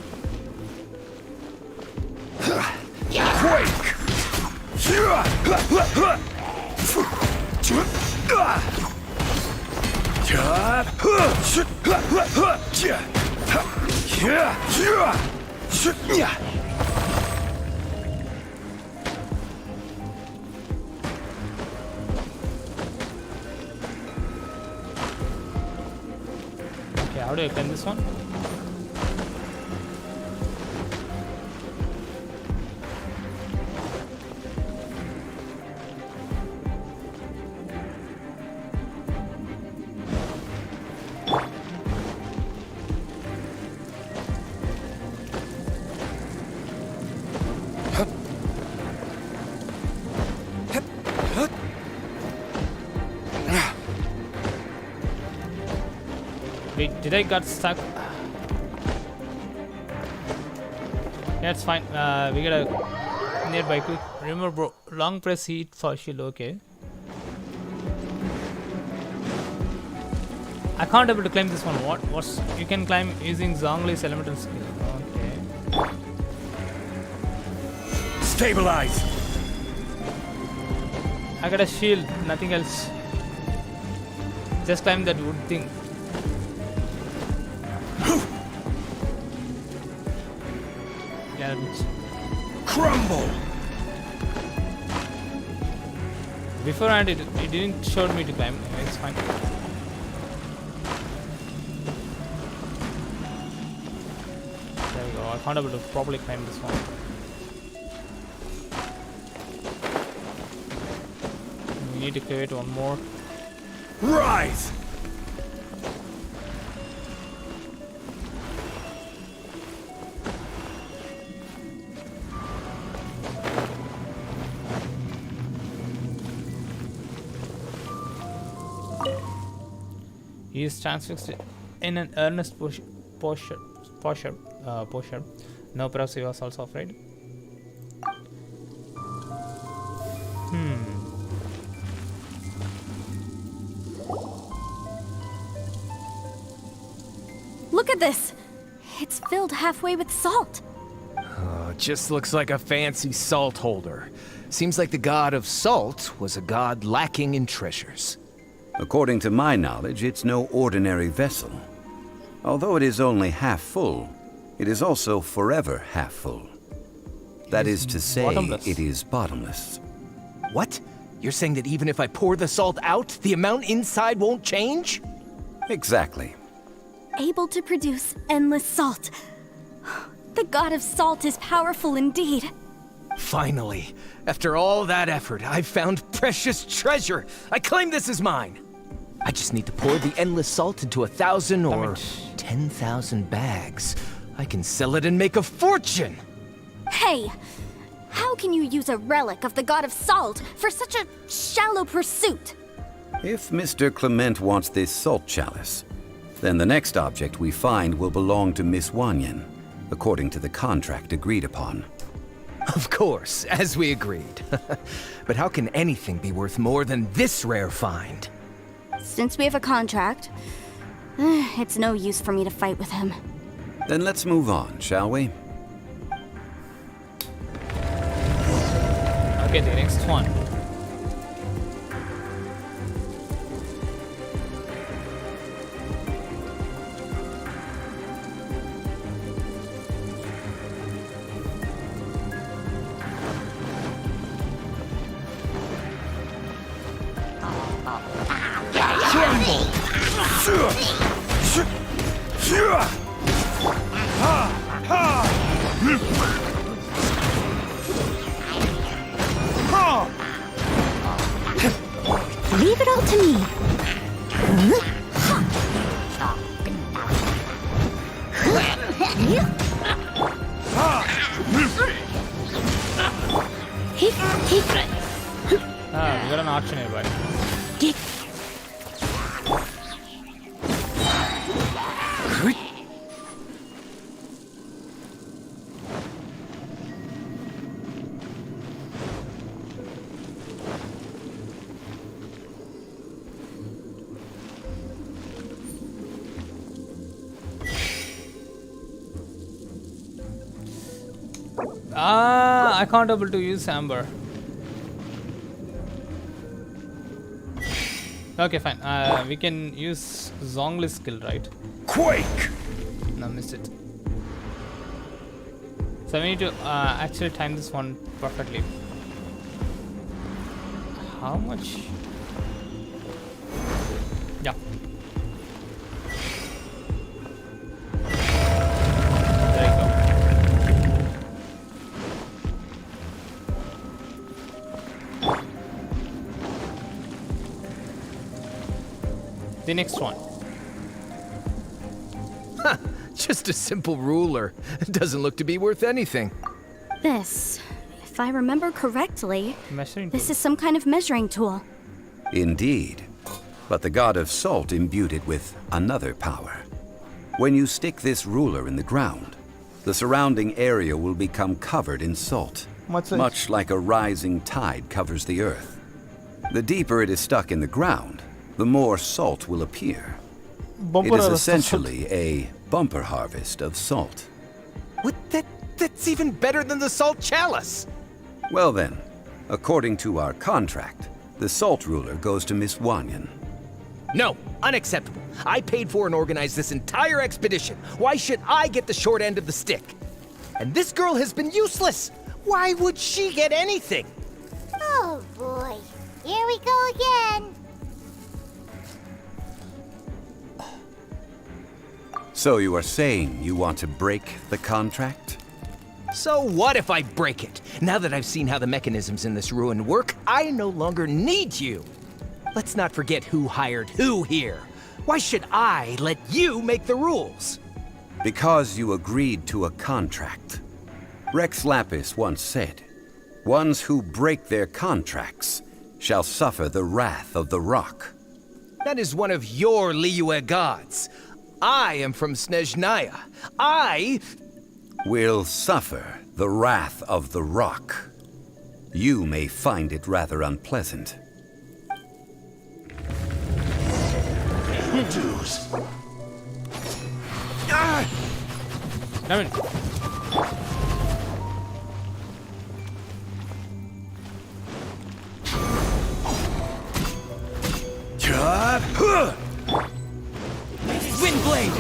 Quake! Okay, how do I clean this one? Wait, did I got stuck? Yeah, it's fine. We got a nearby quick. Remember, bro, long press heat for shield. Okay. I can't able to climb this one. What's you can climb using Zhongli's elemental skill. Okay. Stabilize! I got a shield, nothing else. Just climb that wood thing. Yeah. Crumble! Beforehand, it didn't show me to climb. It's fine. There we go. I can't able to properly climb this one. We need to create one more. Rise! He is transfixed in an earnest posture. No, perhaps he was also afraid. Look at this! It's filled halfway with salt. Just looks like a fancy salt holder. Seems like the god of salt was a god lacking in treasures. According to my knowledge, it's no ordinary vessel. Although it is only half full, it is also forever half full. That is to say, bottomless. it is bottomless. What? You're saying that even if I pour the salt out, the amount inside won't change? Exactly. Able to produce endless salt. The god of salt is powerful indeed. Finally, after all that effort, I've found precious treasure. I claim this as mine. I just need to pour the endless salt into 1,000 or 10,000 bags. I can sell it and make a fortune. Hey, how can you use a relic of the god of salt for such a shallow pursuit? If Mr. Clement wants this salt chalice, then the next object we find will belong to Miss Wanyan, according to the contract agreed upon. Of course, as we agreed. But how can anything be worth more than this rare find? Since we have a contract, it's no use for me to fight with him. Then let's move on, shall we? Okay, the next one. Leave it all to me. Ah, we got an option here, buddy. I can't able to use amber. Okay, fine. We can use Zhongli skill, right? Quake! No, missed it. So we need to actually time this one perfectly. How much? Yeah. There you go. The next one. Ha! Just a simple ruler. It doesn't look to be worth anything. This, if I remember correctly, Measuring this tool. is some kind of measuring tool. Indeed. But the god of salt imbued it with another power. When you stick this ruler in the ground, the surrounding area will become covered in salt, much like a rising tide covers the earth. The deeper it is stuck in the ground, the more salt will appear. It is essentially a bumper harvest of salt. What? That's even better than the salt chalice! Well then, according to our contract, the salt ruler goes to Miss Wanyan. No, unacceptable. I paid for and organized this entire expedition. Why should I get the short end of the stick? And this girl has been useless. Why would she get anything? Oh boy, here we go again. So you are saying you want to break the contract? So what if I break it? Now that I've seen how the mechanisms in this ruin work, I no longer need you. Let's not forget who hired who here. Why should I let you make the rules? Because you agreed to a contract. Rex Lapis once said, "Ones who break their contracts shall suffer the wrath of the rock." That is one of your Liyue gods. I am from Snezhnaya. I will suffer the wrath of the rock. You may find it rather unpleasant. Damn it. Windblade!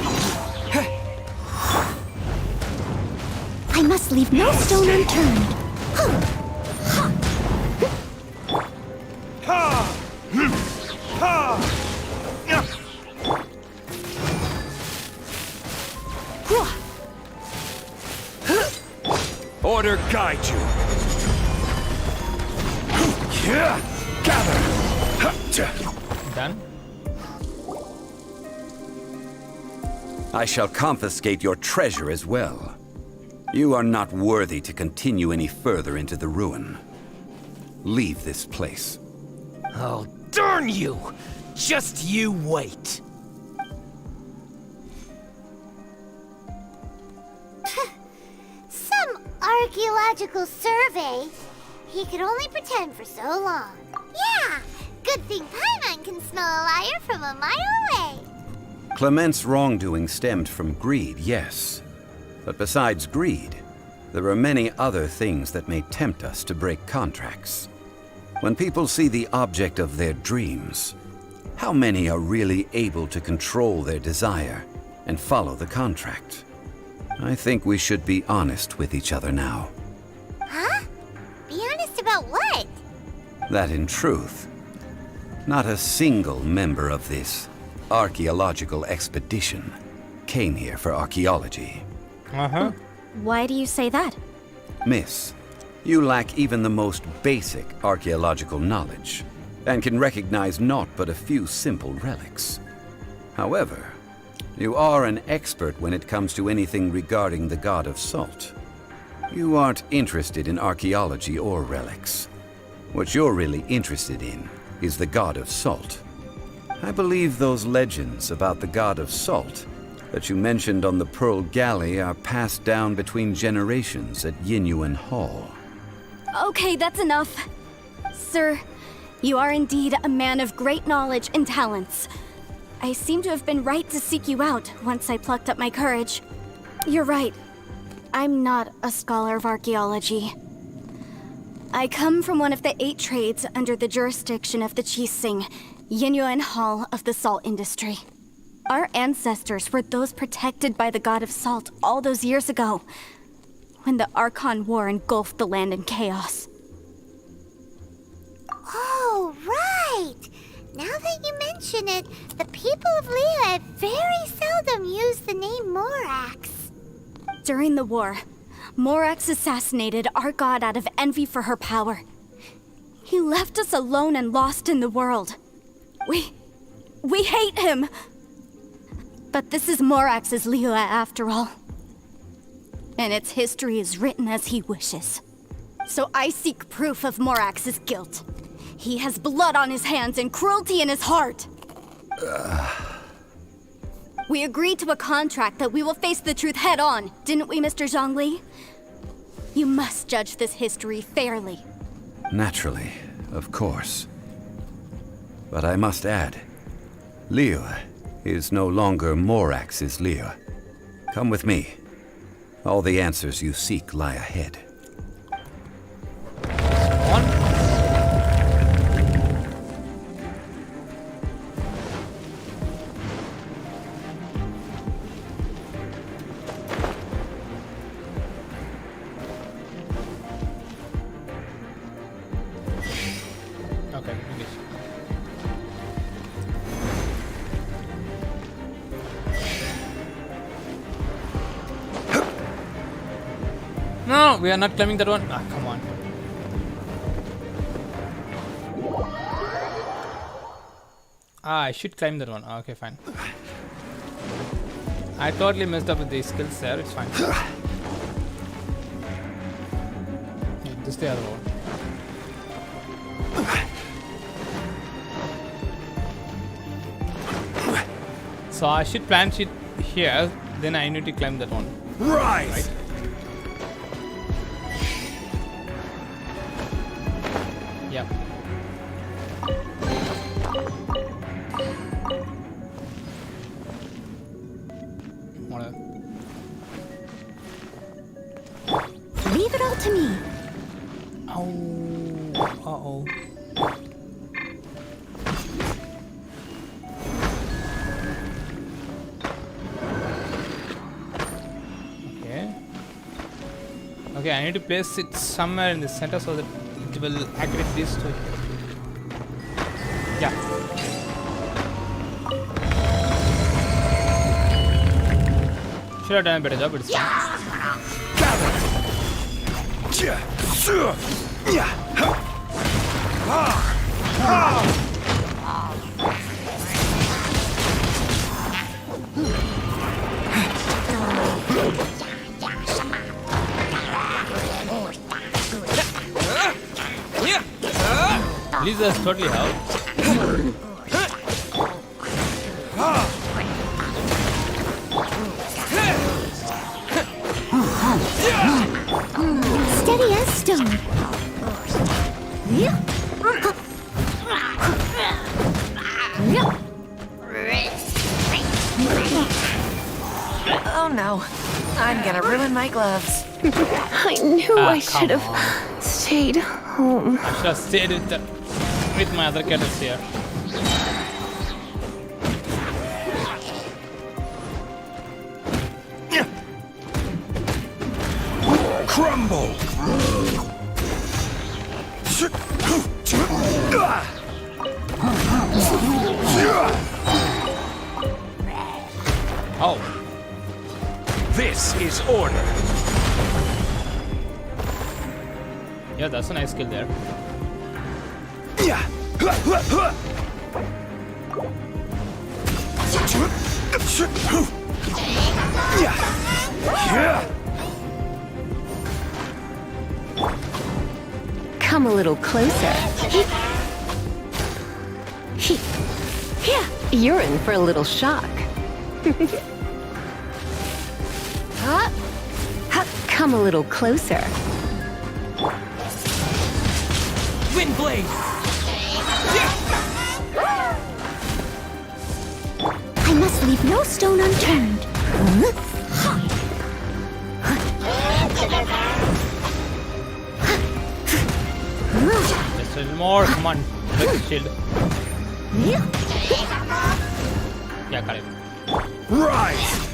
I must leave no stone unturned. Order guide you. Gather. Done. I shall confiscate your treasure as well. You are not worthy to continue any further into the ruin. Leave this place. Oh, darn you! Just you wait. Some archaeological survey. He could only pretend for so long. Yeah, good thing Paimon can smell a liar from a mile away. Clement's wrongdoing stemmed from greed, yes. But besides greed, there are many other things that may tempt us to break contracts. When people see the object of their dreams, how many are really able to control their desire and follow the contract? I think we should be honest with each other now. Huh? Be honest about what? That in truth, not a single member of this archaeological expedition came here for archaeology. Uh-huh. Why do you say that? Miss, you lack even the most basic archaeological knowledge, and can recognize naught but a few simple relics. However, you are an expert when it comes to anything regarding the god of salt. You aren't interested in archaeology or relics. What you're really interested in is the god of salt. I believe those legends about the god of salt that you mentioned on the Pearl Galley are passed down between generations at Yinyuan Hall. Okay, that's enough. Sir, you are indeed a man of great knowledge and talents. I seem to have been right to seek you out once I plucked up my courage. You're right. I'm not a scholar of archaeology. I come from one of the 8 trades under the jurisdiction of the Chising, Yinyuan Hall of the salt industry. Our ancestors were those protected by the god of salt all those years ago, when the Archon War engulfed the land in chaos. Oh, right! Now that you mention it, the people of Liyue very seldom use the name Morax. During the war, Morax assassinated our god out of envy for her power. He left us alone and lost in the world. We hate him! But this is Morax's Liyue after all. And its history is written as he wishes. So I seek proof of Morax's guilt. He has blood on his hands and cruelty in his heart. We agreed to a contract that we will face the truth head on, didn't we, Mr. Zhongli? You must judge this history fairly. Naturally, of course. But I must add, Liyue is no longer Morax's Liyue. Come with me. All the answers you seek lie ahead. Okay, English. No, we are not climbing that one. Ah, come on. Ah, I should climb that one. Ah, okay, fine. I totally messed up with the skills there. It's fine. Yeah, this is the other one. So I should plant it here. Then I need to climb that one. Rise! Right? Yep. Whatever. Leave it all to me. Oh. Uh-oh. Okay, I need to place it somewhere in the center so that it will activate this to. Yeah. Should have done a better job, but it's Lisa's totally helped. Steady as stone. Oh no. I'm gonna ruin my gloves. I knew I should have stayed home. I should have stayed with my other cats here. Crumble! Oh. This is order. Yeah, that's a nice skill there. Come a little closer. You're in for a little shock. Come a little closer. Wind blade. I must leave no stone unturned. Just a little more. Come on. Break the shield. Yeah, got it. Rise!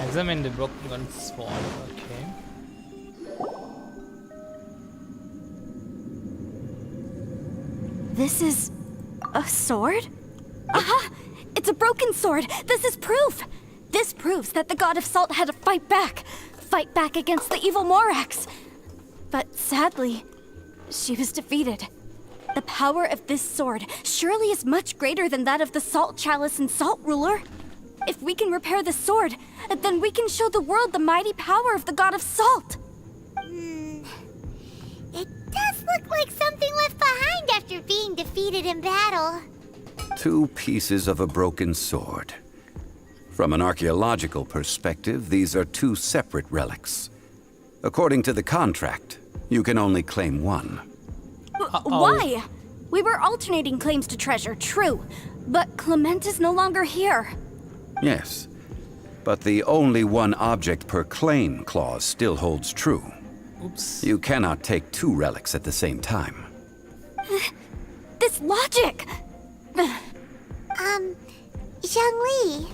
Examine the broken gun sword. Okay. This is a sword? Aha! It's a broken sword! This is proof! This proves that the god of salt had to fight back against the evil Morax. But sadly, she was defeated. The power of this sword surely is much greater than that of the Salt Chalice and Salt Ruler. If we can repair the sword, then we can show the world the mighty power of the god of salt. It does look like something left behind after being defeated in battle. 2 pieces of a broken sword. From an archaeological perspective, these are 2 separate relics. According to the contract, you can only claim one. Why? We were alternating claims to treasure, true. But Clement is no longer here. Yes, but the only one object per claim clause still holds true. Oops. You cannot take 2 relics at the same time. This logic! Zhongli,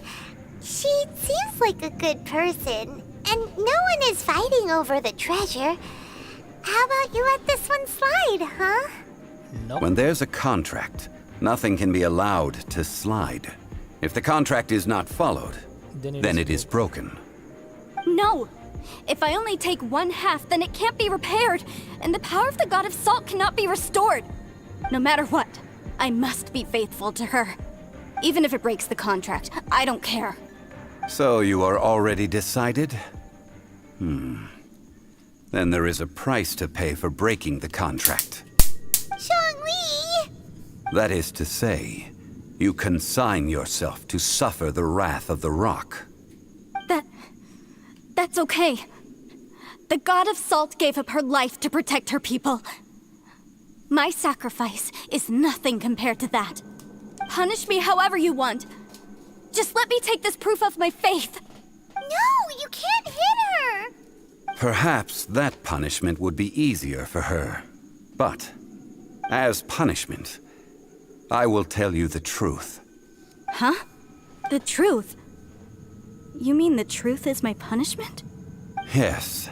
she seems like a good person, and no one is fighting over the treasure. How about you let this one slide, huh? Nope. When there's a contract, nothing can be allowed to slide. If the contract is not followed, then it is broken. No! If I only take 1/2, then it can't be repaired, and the power of the god of salt cannot be restored. No matter what, I must be faithful to her. Even if it breaks the contract, I don't care. So you are already decided? Then there is a price to pay for breaking the contract. Zhongli! That is to say, you consign yourself to suffer the wrath of the rock. That's okay. The god of salt gave up her life to protect her people. My sacrifice is nothing compared to that. Punish me however you want. Just let me take this proof of my faith. No, you can't hit her! Perhaps that punishment would be easier for her. But As punishment, I will tell you the truth. Huh? The truth? You mean the truth is my punishment? Yes.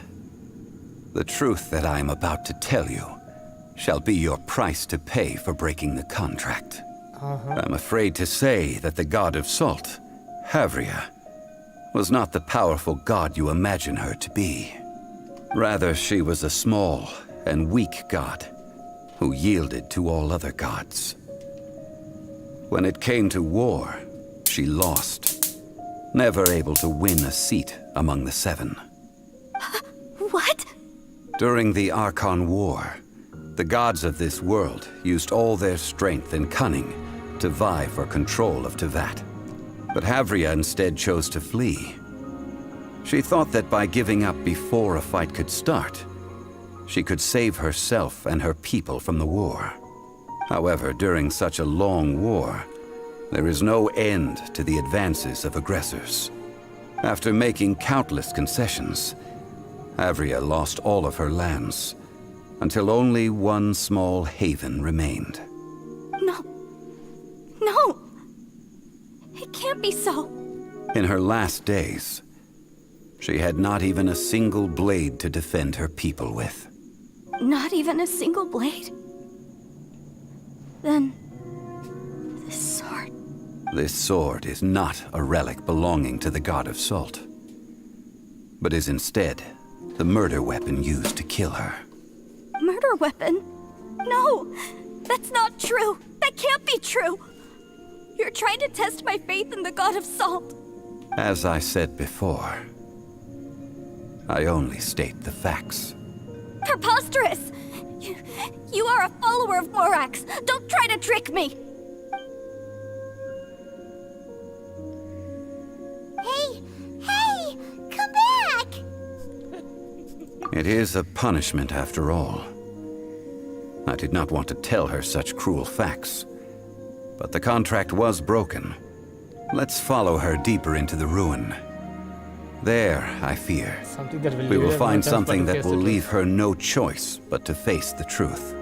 The truth that I am about to tell you shall be your price to pay for breaking the contract. I'm afraid to say that the god of salt, Havria, was not the powerful god you imagine her to be. Rather, she was a small and weak god who yielded to all other gods. When it came to war, she lost, never able to win a seat among the seven. What? During the Archon War, the gods of this world used all their strength and cunning to vie for control of Tevat. But Havria instead chose to flee. She thought that by giving up before a fight could start, she could save herself and her people from the war. However, during such a long war, there is no end to the advances of aggressors. After making countless concessions, Havria lost all of her lands, until only one small haven remained. No. No! It can't be so. In her last days, she had not even a single blade to defend her people with. Not even a single blade? Then... this sword... This sword is not a relic belonging to the god of salt, but is instead the murder weapon used to kill her. Murder weapon? No! That's not true! That can't be true! You're trying to test my faith in the god of salt! As I said before, I only state the facts. Preposterous! You are a follower of Morax! Don't try to trick me! Hey! Come back! It is a punishment after all. I did not want to tell her such cruel facts, but the contract was broken. Let's follow her deeper into the ruin. There, I fear, Something that will we will leave her find no choice but something to that face will the truth. leave her no choice but to face the truth.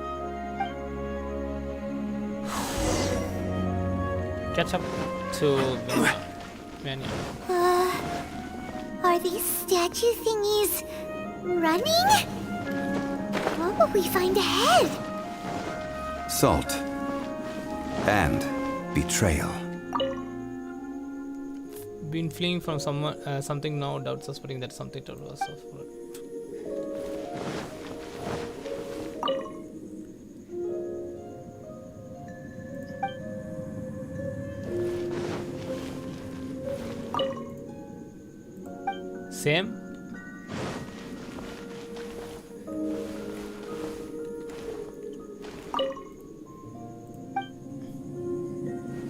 Catch up to Mania. Are these statue thingies running? What will we find ahead? Salt and betrayal. Been fleeing from someone, something now, doubt suspecting that something to us of. Same.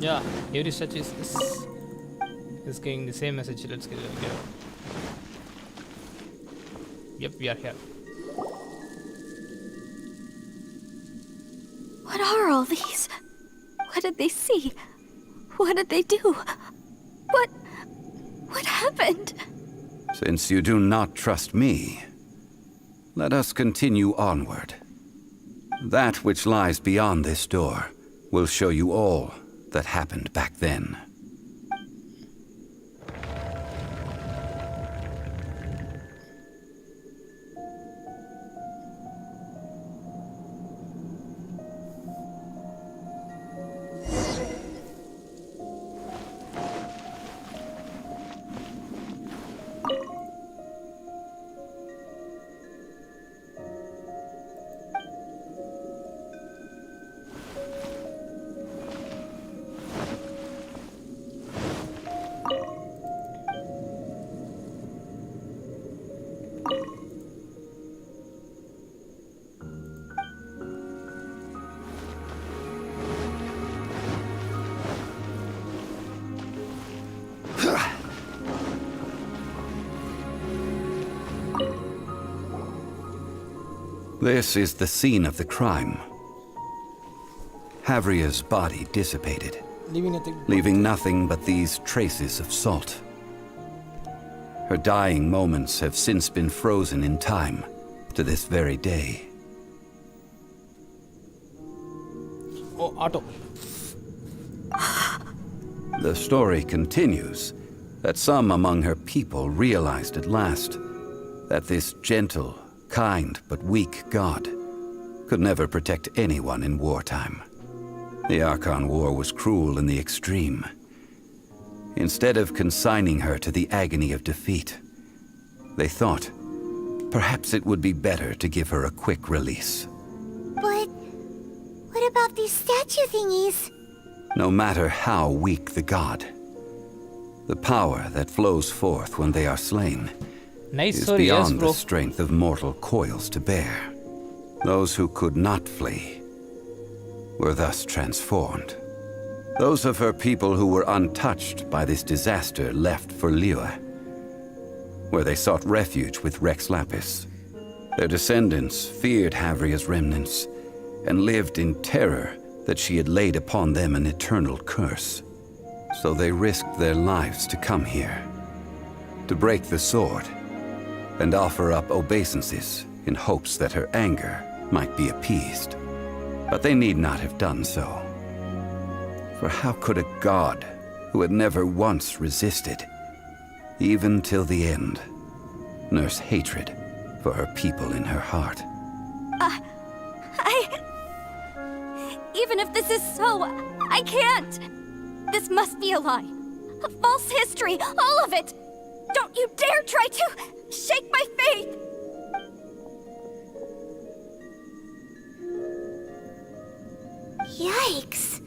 Yeah, every statue is getting the same message. Let's get it. Yep, we are here. What are all these? What did they see? What did they do? What happened? Since you do not trust me, let us continue onward. That which lies beyond this door will show you all that happened back then. This is the scene of the crime. Havria's body dissipated, leaving nothing but these traces of salt. Her dying moments have since been frozen in time to this very day. Oh, auto. The story continues that some among her people realized at last that this gentle, kind, but weak god could never protect anyone in wartime. The Archon War was cruel in the extreme. Instead of consigning her to the agony of defeat, they thought perhaps it would be better to give her a quick release. But what about these statue thingies? No matter how weak the god, the power that flows forth when they are slain Nice is story, yes, beyond bro. the strength of mortal coils to bear. Those who could not flee were thus transformed. Those of her people who were untouched by this disaster left for Liyue, where they sought refuge with Rex Lapis. Their descendants feared Havria's remnants and lived in terror that she had laid upon them an eternal curse. So they risked their lives to come here, to break the sword, and offer up obeisances in hopes that her anger might be appeased. But they need not have done so. For how could a god who had never once resisted, even till the end, nurse hatred for her people in her heart? Even if this is so, I can't! This must be a lie. A false history, all of it! Don't you dare try to shake my faith! Yikes.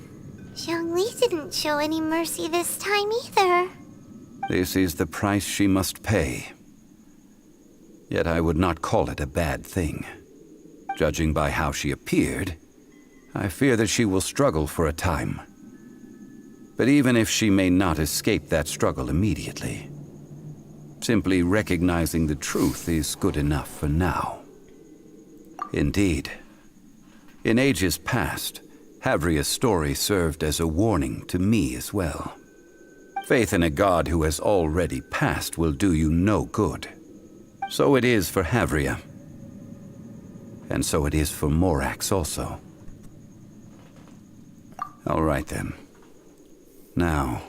Zhongli didn't show any mercy this time either. This is the price she must pay. Yet I would not call it a bad thing. Judging by how she appeared, I fear that she will struggle for a time. But even if she may not escape that struggle immediately, simply recognizing the truth is good enough for now. Indeed, in ages past, Havria's story served as a warning to me as well. Faith in a god who has already passed will do you no good. So it is for Havria. And so it is for Morax also. All right then. Now,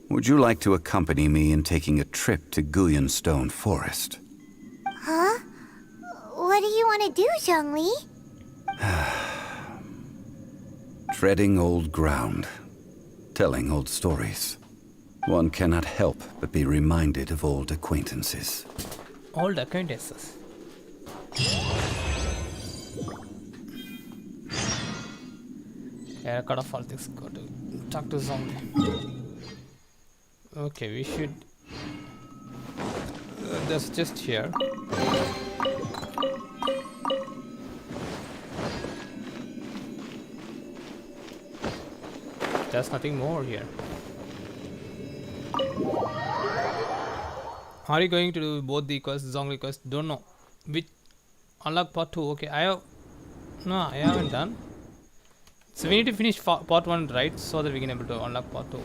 would you like to accompany me in taking a trip to Guyonstone Forest? Huh? What do you want to do, Zhongli? Treading old ground, telling old stories. One cannot help but be reminded of old acquaintances. Old acquaintances. Yeah, I cut off all this. Go to talk to Zhongli. Okay, we should. That's just here. There's nothing more here. Are you going to do both the quests, Zhongli quest? Don't know. Which unlock part 2? Okay, I haven't done. So we need to finish part 1, right? So that we can able to unlock part 2.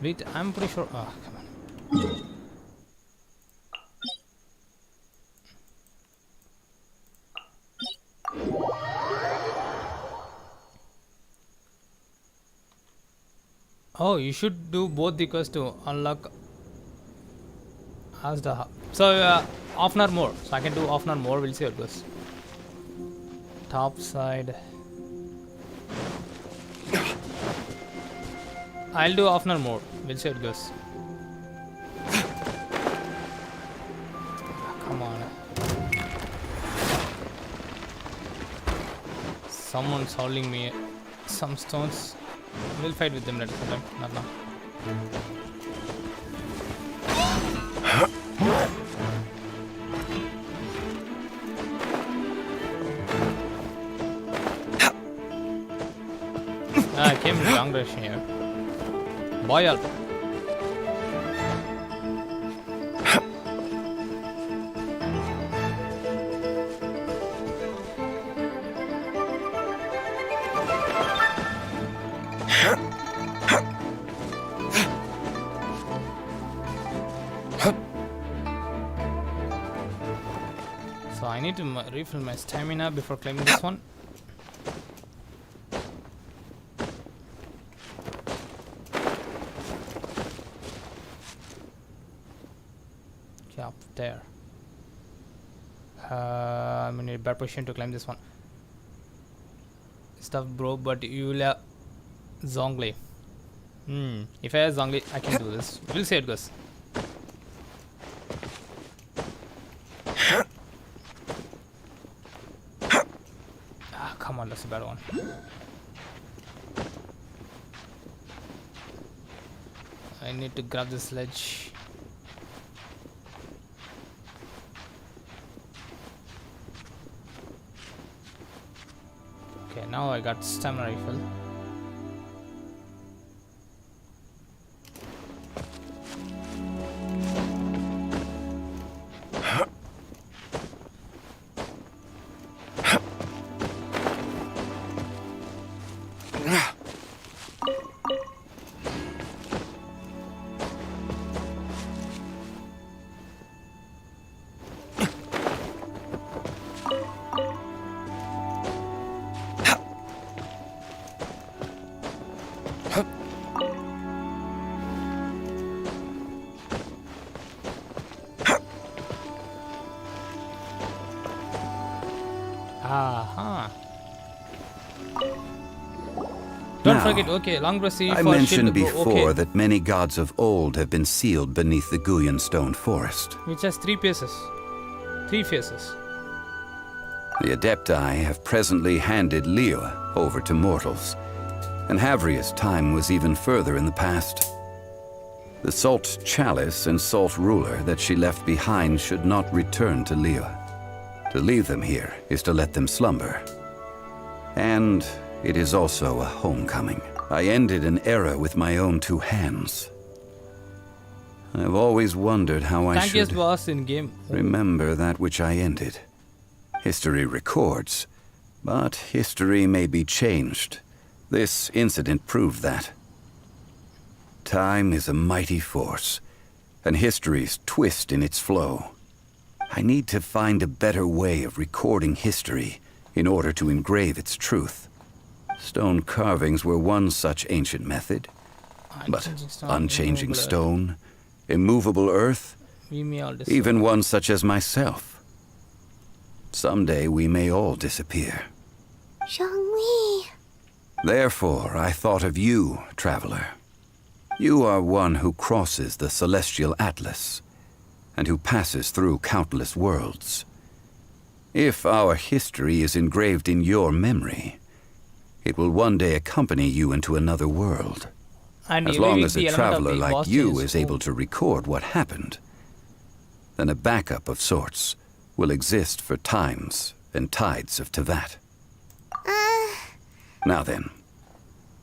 Wait, I'm pretty sure. Ah, come on. Oh, you should do both the quests to unlock as the hub. So half an hour more. So I can do half an hour more. We'll see how it goes. Top side. I'll do half an hour more. We'll see how it goes. Come on. Someone's holding me some stones. We'll fight with them later sometime. Not now. I came in the wrong direction here. Boy, need to refill my stamina before claiming this one. Okay, up there. I'm in a bad position to climb this one. Stuff bro, but you will have Zhongli. If I have Zhongli, I can do this. We'll see how it goes. Come on, that's a bad one. I need to grab the sledge. Okay, now I got stamina refill. Don't forget, okay, long press C I for mentioned shield. before that many gods of old have been sealed beneath the Guyan stone forest. Which has 3 faces. 3 faces. The Adepti have presently handed Liyue over to mortals, and Havria's time was even further in the past. The Salt Chalice and Salt Ruler that she left behind should not return to Liyue. To leave them here is to let them slumber. And it is also a homecoming. I ended an era with my own 2 hands. I've always wondered how I should boss in game. remember that which I ended. History records, but history may be changed. This incident proved that. Time is a mighty force, and history's twist in its flow. I need to find a better way of recording history in order to engrave its truth. Stone carvings were one such ancient method, but unchanging stone, immovable earth, even one such as myself. Someday we may all disappear. Zhongli. Therefore, I thought of you, traveler. You are one who crosses the celestial atlas, and who passes through countless worlds. If our history is engraved in your memory, it will one day accompany you into another world. And as long as a traveler like you is able to record what happened, then a backup of sorts will exist for times and tides of Tevat. Now then,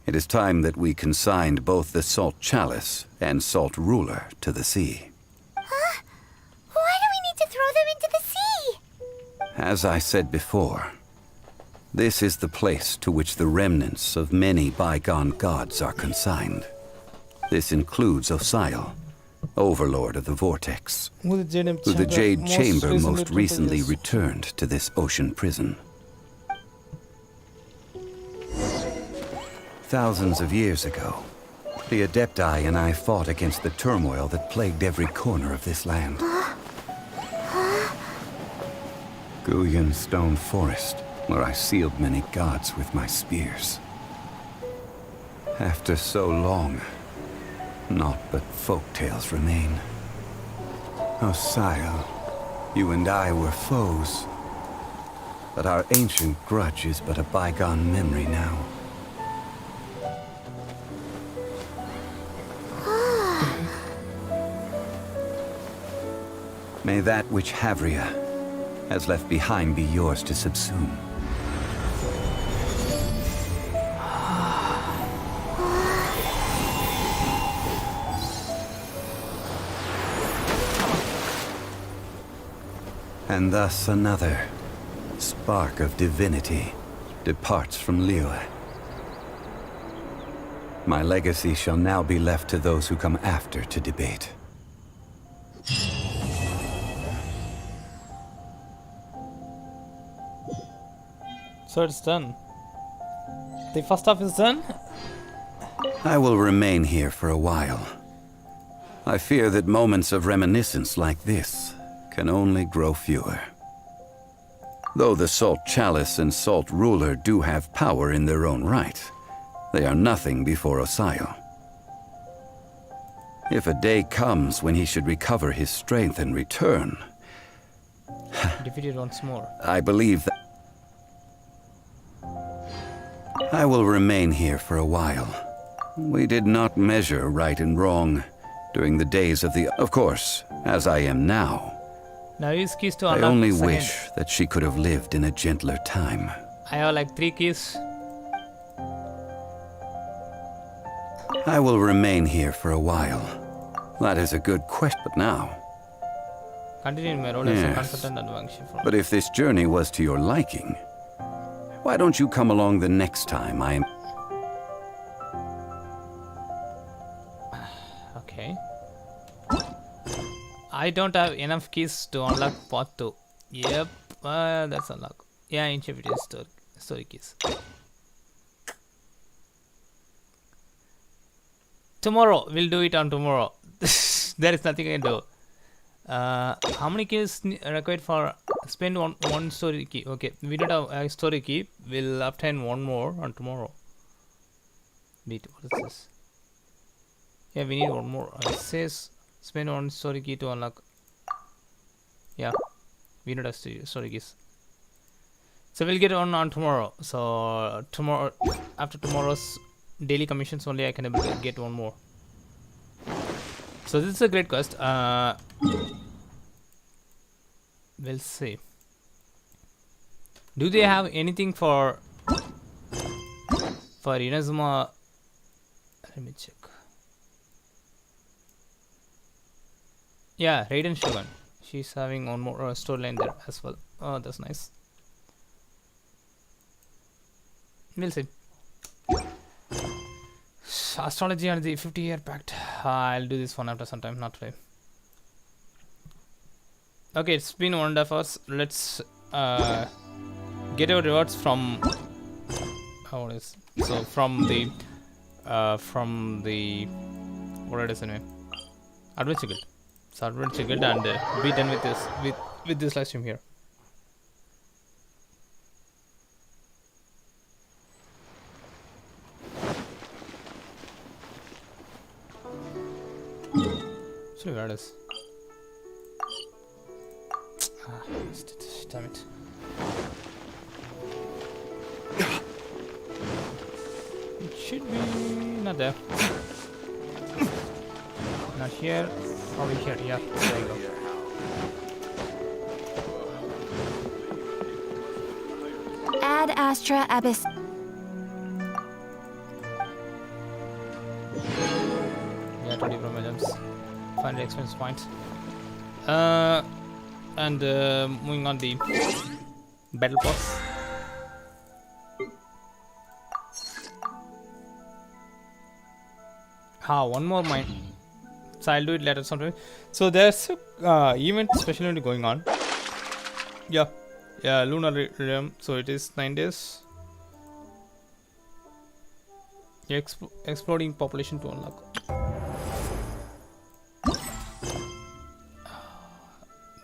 it is time that we consigned both the Salt Chalice and Salt Ruler to the sea. Huh? Why do we need to throw them into the sea? As I said before, this is the place to which the remnants of many bygone gods are consigned. This includes Osial, overlord of the Vortex, who the Jade Chamber most recently returned to this ocean prison. Thousands of years ago, the Adepti and I fought against the turmoil that plagued every corner of this land. Guyan Stone Forest, where I sealed many gods with my spears. After so long, naught but folk tales remain. Osial, you and I were foes, but our ancient grudge is but a bygone memory now. May that which Havria has left behind be yours to subsume. And thus another spark of divinity departs from Liyue. My legacy shall now be left to those who come after to debate. So it's done. The first half is done. I will remain here for a while. I fear that moments of reminiscence like this can only grow fewer. Though the Salt Chalice and Salt Ruler do have power in their own right, they are nothing before Osayo. If a day comes when he should recover his strength and return, Defeated once more. I believe that I will remain here for a while. We did not measure right and wrong during the days of the... Of course, as I am now, Now use keys to I unlock only second. wish that she could have lived in a gentler time. I have like 3 keys. I will remain here for a while. That is a good question, but now... Continue my role as a Yes. consultant and function for. But if this journey was to your liking, why don't you come along the next time I am... Okay. I don't have enough keys to unlock part 2. Yep, that's unlocked. Yeah, ancient video story keys. Tomorrow, we'll do it on tomorrow. There is nothing I can do. How many keys required for spend one story key? Okay, we don't have a story key. We'll obtain one more on tomorrow. Wait, what is this? Yeah, we need one more. It says spend one story key to unlock. Yeah, we don't have story keys. So we'll get on tomorrow. So tomorrow, after tomorrow's daily commissions only, I can able to get one more. So this is a great quest. We'll see. Do they have anything for Inazuma? Let me check. Yeah, Raiden Shogun. She's having one more storyline there as well. Oh, that's nice. We'll see. Astrology and the 50-year pact. I'll do this one after some time, not today. Okay, it's been 1.5 hours. Let's get our rewards from how it is. So from the what it is anyway. Adventure Guild. So Adventure Guild and be done with this with this live stream here. See where it is. Missed it. Damn it. It should be not there. Not here. Probably here. Yeah, there you go. Ad Astra Abyss. Yeah, 20 from gems. Find the experience point. And moving on the battle pass. One more mine. So I'll do it later sometime. So there's a event, special event going on. Yeah, Lunar Realm. So it is 9 days. Exploding population to unlock.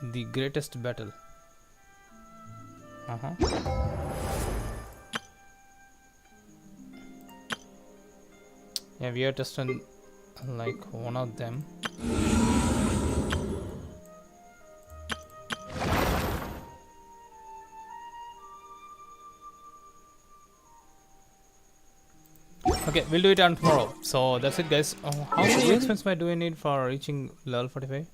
The greatest battle. Yeah, we are testing like one of them. Okay, we'll do it on tomorrow. So that's it, guys. How many expense do I need for reaching level 45?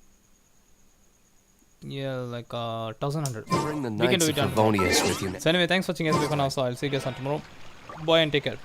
Yeah, like 1100. Bring the We can Knights do of it on tomorrow. Favonius with you now. So anyway, thanks for watching, guys. I'll see you guys on tomorrow. Bye and take care.